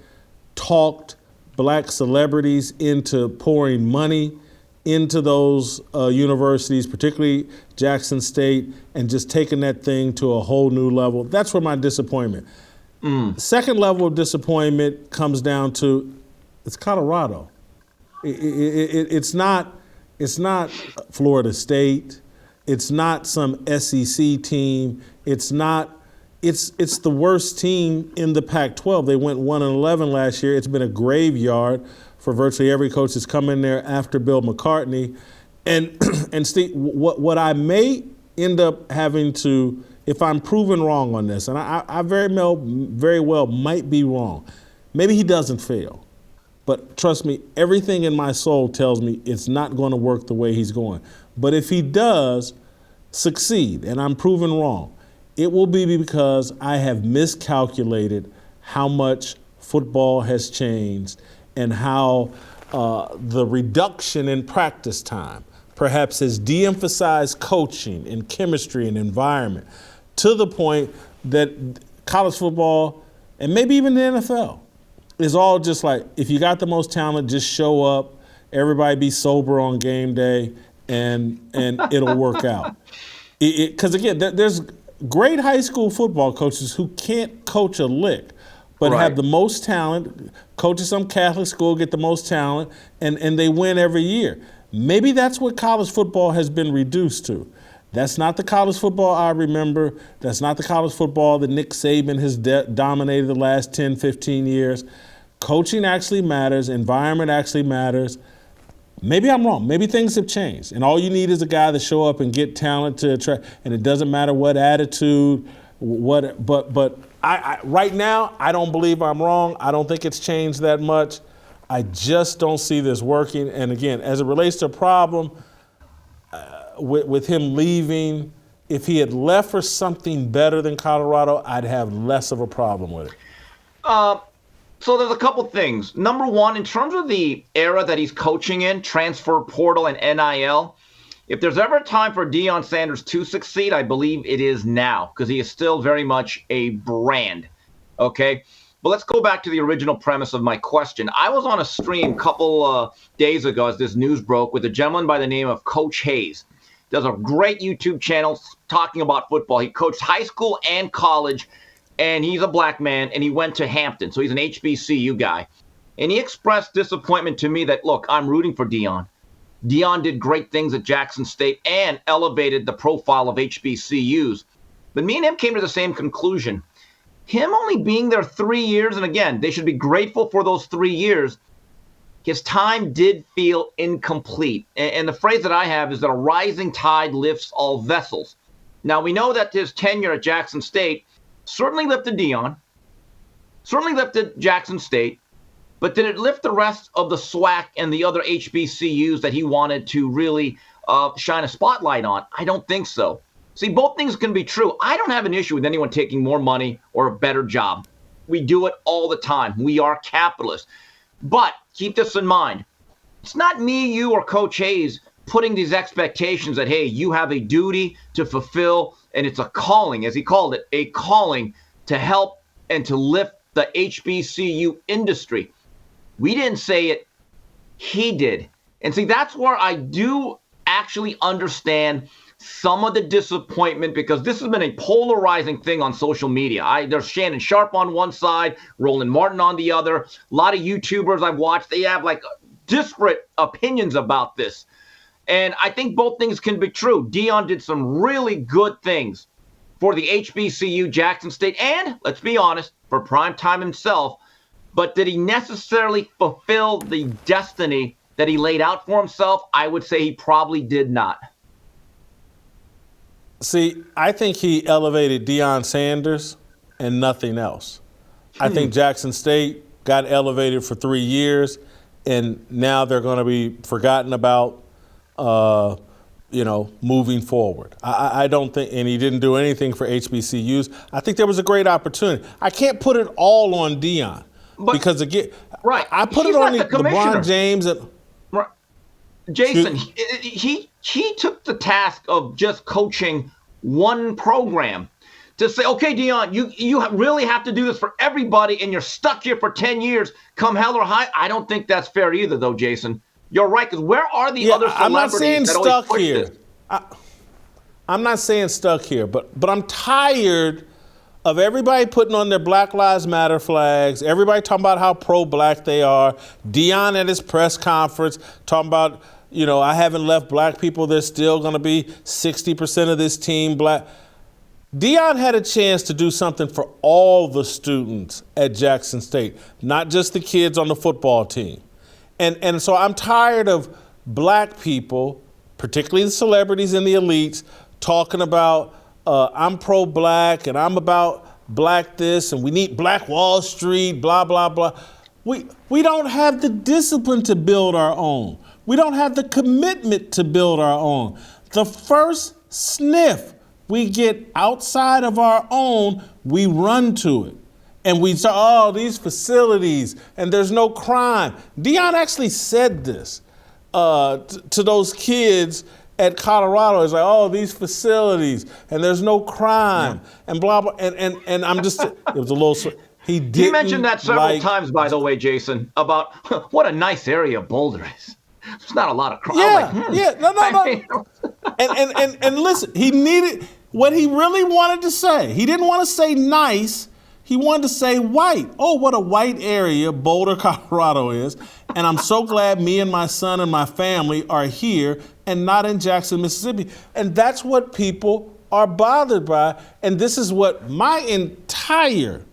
talked black celebrities into pouring money into those universities, particularly Jackson State, and just taking that thing to a whole new level. That's where my disappointment. Second level of disappointment comes down to, it's Colorado. It's not Florida State. It's not some SEC team. It's the worst team in the Pac-12. They went 1-11 last year. It's been a graveyard for virtually every coach that's come in there after Bill McCartney. And Steve, what I may end up having to, if I'm proven wrong on this, and I very well might be wrong, maybe he doesn't fail. But trust me, everything in my soul tells me it's not going to work the way he's going. But if he does succeed and I'm proven wrong, it will be because I have miscalculated how much football has changed and how the reduction in practice time perhaps has de-emphasized coaching and chemistry and environment to the point that college football and maybe even the NFL is all just like, if you got the most talent, just show up, everybody be sober on game day, and it'll work out. Because again, there's great high school football coaches who can't coach a lick, but have the most talent, coach at some Catholic school, get the most talent, and they win every year. Maybe that's what college football has been reduced to. That's not the college football I remember. That's not the college football that Nick Saban has dominated the last 10, 15 years. Coaching actually matters. Environment actually matters. Maybe I'm wrong. Maybe things have changed. And all you need is a guy to show up and get talent to attract. And it doesn't matter what attitude, but I right now, I don't believe I'm wrong. I don't think it's changed that much. I just don't see this working. And again, as it relates to a problem, with him leaving, if he had left for something better than Colorado, I'd have less of a problem with it. So there's a couple things. Number one, in terms of the era that he's coaching in, transfer portal and NIL, if there's ever a time for Deion Sanders to succeed, I believe it is now, because he is still very much a brand. Okay? But let's go back to the original premise of my question. I was on a stream a couple days ago as this news broke with a gentleman by the name of Coach Hayes. Does a great YouTube channel talking about football. He coached high school and college, and he's a black man, and he went to Hampton, so he's an HBCU guy. And he expressed disappointment to me that, look, I'm rooting for Deion. Deion did great things at Jackson State and elevated the profile of HBCUs. But me and him came to the same conclusion. Him only being there 3 years, and again, they should be grateful for those 3 years, his time did feel incomplete. And the phrase that I have is that a rising tide lifts all vessels. Now, we know that his tenure at Jackson State certainly lifted Deion, certainly lifted Jackson State, but did it lift the rest of the SWAC and the other HBCUs that he wanted to really shine a spotlight on? I don't think so. See, both things can be true. I don't have an issue with anyone taking more money or a better job. We do it all the time. We are capitalists. But keep this in mind. It's not me, you, or Coach Hayes putting these expectations that, hey, you have a duty to fulfill, and it's a calling, as he called it, a calling to help and to lift the HBCU industry. We didn't say it. He did. And see, that's where I do actually understand some of the disappointment, because this has been a polarizing thing on social media. There's Shannon Sharp on one side, Roland Martin on the other. A lot of YouTubers I've watched, they have like disparate opinions about this. And I think both things can be true. Deion did some really good things for the HBCU, Jackson State, and let's be honest, for primetime himself. But did he necessarily fulfill the destiny that he laid out for himself? I would say he probably did not. See, I think he elevated Deion Sanders and nothing else. I think Jackson State got elevated for 3 years, and now they're going to be forgotten about, moving forward. I don't think, and he didn't do anything for HBCUs. I think there was a great opportunity. I can't put it all on Deion, because again, right. I put it on LeBron James. Right. Jason, he took the task of just coaching one program to say, okay, Deion, you really have to do this for everybody, and you're stuck here for 10 years, come hell or high. I don't think that's fair either, though, Jason. You're right, because where are the other celebrities? I'm not saying that stuck push here. This? I'm not saying stuck here, but I'm tired of everybody putting on their Black Lives Matter flags, everybody talking about how pro-black they are, Deion at his press conference talking about, I haven't left black people, there's still going to be 60% of this team black. Deion had a chance to do something for all the students at Jackson State, not just the kids on the football team. And so I'm tired of black people, particularly the celebrities and the elites, talking about I'm pro-black and I'm about black this and we need Black Wall Street, blah, blah, blah. We don't have the discipline to build our own. We don't have the commitment to build our own. The first sniff we get outside of our own, we run to it. And we say, oh, these facilities, and there's no crime. Deion actually said this to those kids at Colorado. It's like, oh, these facilities, and there's no crime, and blah, blah. And I'm just, it was a little, he didn't. You mentioned that several times, by the way, Jason, about what a nice area Boulder is. There's not a lot of crime. No. And listen, he needed, what he really wanted to say, he didn't want to say nice, he wanted to say white. Oh, what a white area Boulder, Colorado is. And I'm so glad me and my son and my family are here and not in Jackson, Mississippi. And that's what people are bothered by. And this is what my entire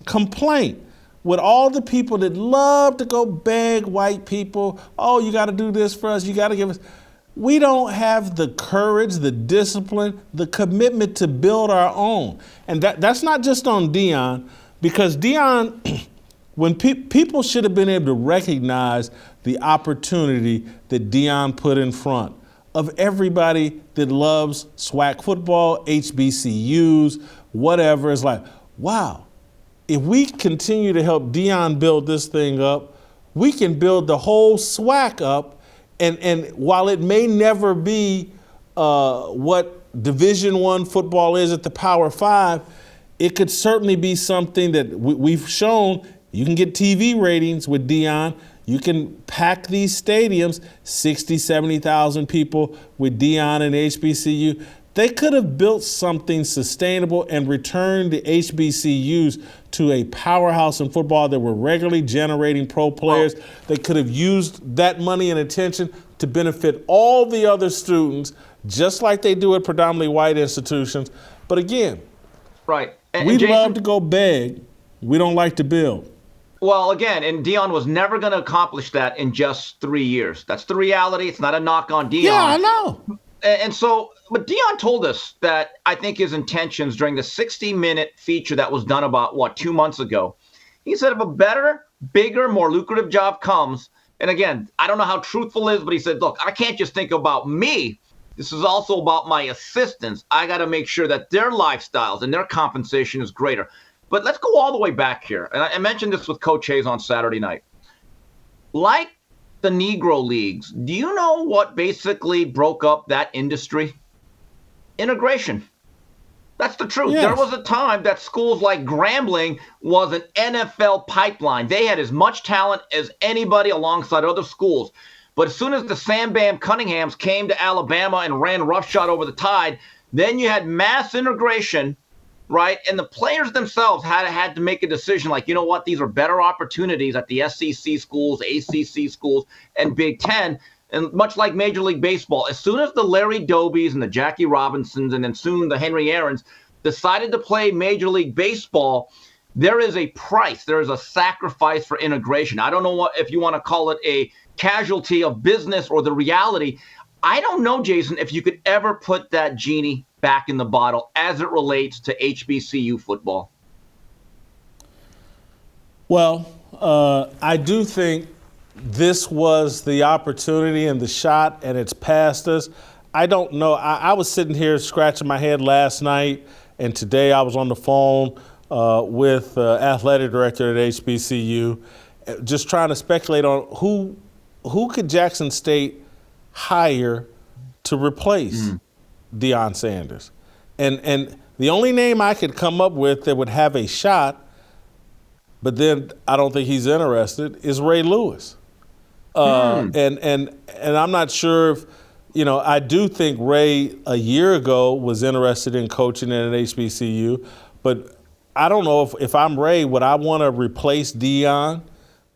complaint with all the people that love to go beg white people, oh, you got to do this for us, you got to give us. We don't have the courage, the discipline, the commitment to build our own. And that's not just on Deion, because Deion, when people should have been able to recognize the opportunity that Deion put in front of everybody that loves SWAC football, HBCUs, whatever. It's like, wow, if we continue to help Deion build this thing up, we can build the whole SWAC up. And while it may never be what Division I football is at the Power 5, it could certainly be something that we've shown you can get TV ratings with Deion. You can pack these stadiums, 60, 70,000 people with Deion and HBCU. They could have built something sustainable and returned the HBCUs to a powerhouse in football that were regularly generating pro players. They could have used that money and attention to benefit all the other students, just like they do at predominantly white institutions. But again, right. We love to go beg. We don't like to build. Well, again, and Deion was never going to accomplish that in just 3 years. That's the reality. It's not a knock on Deion. Yeah, I know. And so, but Deion told us that I think his intentions during the 60-minute feature that was done about, 2 months ago, he said if a better, bigger, more lucrative job comes, and again, I don't know how truthful it is, but he said, look, I can't just think about me. This is also about my assistants. I got to make sure that their lifestyles and their compensation is greater. But let's go all the way back here. And I mentioned this with Coach Hayes on Saturday night. Like the Negro Leagues, do you know what basically broke up that industry? Integration. That's the truth. Yes. There was a time that schools like Grambling was an NFL pipeline. They had as much talent as anybody alongside other schools. But as soon as the Sam Bam Cunninghams came to Alabama and ran roughshod over the Tide, then you had mass integration, right? And the players themselves had to make a decision like, you know what, these are better opportunities at the SEC schools, ACC schools, and Big Ten. And much like Major League Baseball, as soon as the Larry Dobies and the Jackie Robinsons and then soon the Henry Aarons decided to play Major League Baseball, there is a price. There is a sacrifice for integration. I don't know if you want to call it a casualty of business or the reality. I don't know, Jason, if you could ever put that genie back in the bottle as it relates to HBCU football. Well, I do think this was the opportunity and the shot, and it's past us. I don't know. I was sitting here scratching my head last night, and today I was on the phone with athletic director at HBCU, just trying to speculate on who could Jackson State hire to replace Deion Sanders. And the only name I could come up with that would have a shot, but then I don't think he's interested, is Ray Lewis. And I'm not sure if, I do think Ray a year ago was interested in coaching at an HBCU, but I don't know if I'm Ray, would I want to replace Deion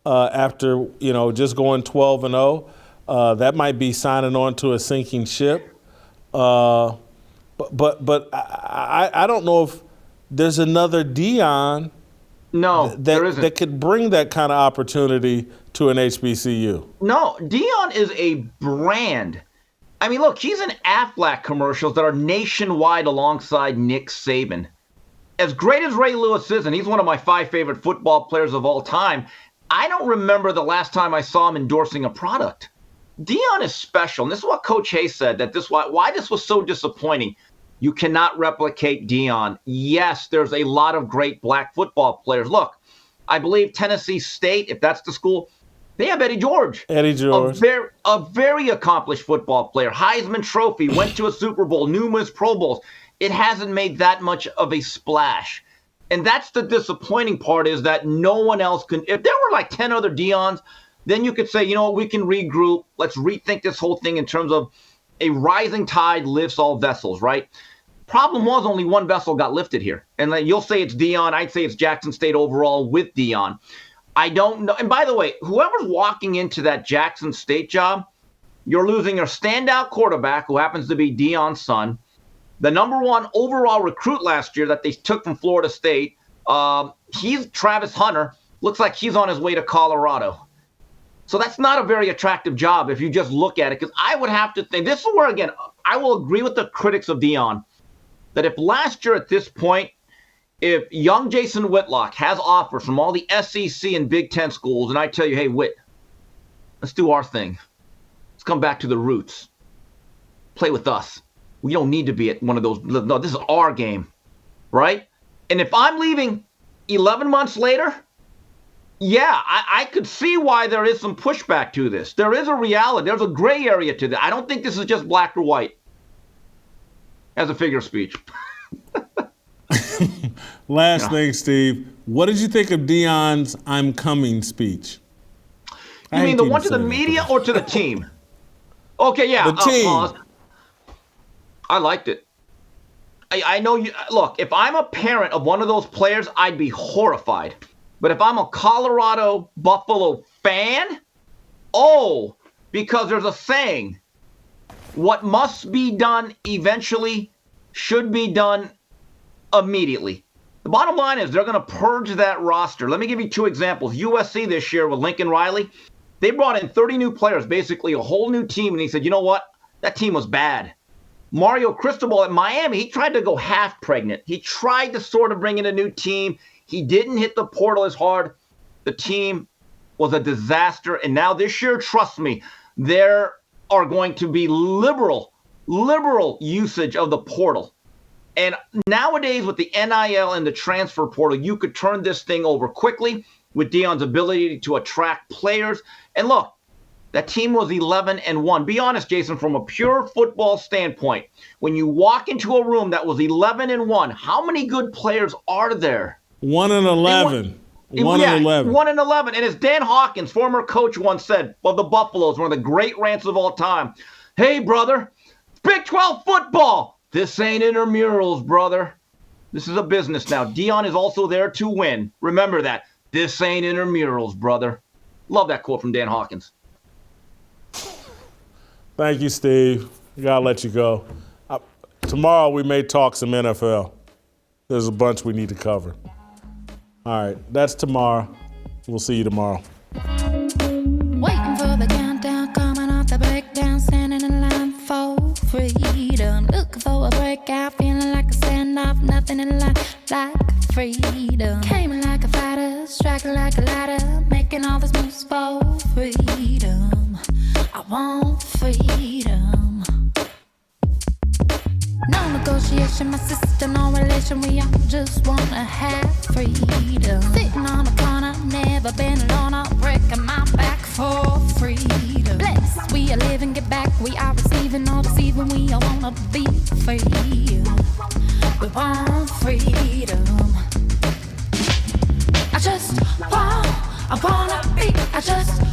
after, just going 12-0? That might be signing on to a sinking ship. But I don't know if there's another Deion there isn't. that could bring that kind of opportunity to an HBCU. No, Deion is a brand. I mean, look, he's in Aflac commercials that are nationwide alongside Nick Saban. As great as Ray Lewis is, and he's one of my 5 favorite football players of all time, I don't remember the last time I saw him endorsing a product. Deion is special, and this is what Coach Hay said, that why this was so disappointing. You cannot replicate Deion. Yes, there's a lot of great black football players. Look, I believe Tennessee State, if that's the school, they have Eddie George. Eddie George. A very accomplished football player. Heisman Trophy, went to a Super Bowl, numerous Pro Bowls. It hasn't made that much of a splash. And that's the disappointing part, is that no one else can. If there were like 10 other Deions, then you could say, you know what, we can regroup. Let's rethink this whole thing in terms of a rising tide lifts all vessels, right? Problem was only one vessel got lifted here. And you'll say it's Deion. I'd say it's Jackson State overall with Deion. I don't know. And by the way, whoever's walking into that Jackson State job, you're losing your standout quarterback, who happens to be Deion's son, the number 1 overall recruit last year that they took from Florida State. He's Travis Hunter. Looks like he's on his way to Colorado. So that's not a very attractive job if you just look at it, because I would have to think, this is where, again, I will agree with the critics of Deion, that if last year at this point, if young Jason Whitlock has offers from all the SEC and Big Ten schools, and I tell you, hey, Whit, let's do our thing. Let's come back to the roots. Play with us. We don't need to be at one of those. No, this is our game, right? And if I'm leaving 11 months later, yeah, I could see why there is some pushback to this. There is a reality. There's a gray area to this. I don't think this is just black or white as a figure of speech. Last thing, Steve. What did you think of Deion's "I'm coming" speech? You mean the one to the media or to the team? Okay, yeah. The team. I liked it. I know you. Look, if I'm a parent of one of those players, I'd be horrified. But if I'm a Colorado Buffalo fan, because there's a saying, what must be done eventually should be done immediately. The bottom line is they're going to purge that roster. Let me give you 2 examples. USC this year with Lincoln Riley, they brought in 30 new players, basically a whole new team, and he said, you know what? That team was bad. Mario Cristobal at Miami, he tried to go half pregnant. He tried to sort of bring in a new team. He didn't hit the portal as hard. The team was a disaster. And now this year, trust me, there are going to be liberal usage of the portal. And nowadays with the NIL and the transfer portal, you could turn this thing over quickly with Deion's ability to attract players. And look, that team was 11-1. Be honest, Jason, from a pure football standpoint, when you walk into a room that was 11-1, how many good players are there? 1-11. 1-11. 1-11. And as Dan Hawkins, former coach, once said of the Buffaloes, one of the great rants of all time, hey, brother, Big 12 football. This ain't intramurals, brother. This is a business now. Deion is also there to win. Remember that. This ain't intramurals, brother. Love that quote from Dan Hawkins. Thank you, Steve. Gotta let you go. Tomorrow we may talk some NFL. There's a bunch we need to cover. All right, that's tomorrow. We'll see you tomorrow. Waiting for the countdown, coming off the breakdown, standing in line for freedom. Looking for a breakout, feeling like a standoff, nothing in life like freedom. Came in like a fighter, striking like a ladder, making all these moves for freedom. I want freedom. No negotiation, my sister, no relation. We all just wanna have freedom. Sitting on a corner, never been alone. I'm breaking my back for freedom. Blessed, we are living, get back. We are receiving, all deceiving. We all wanna be free. We want freedom. I wanna be. I just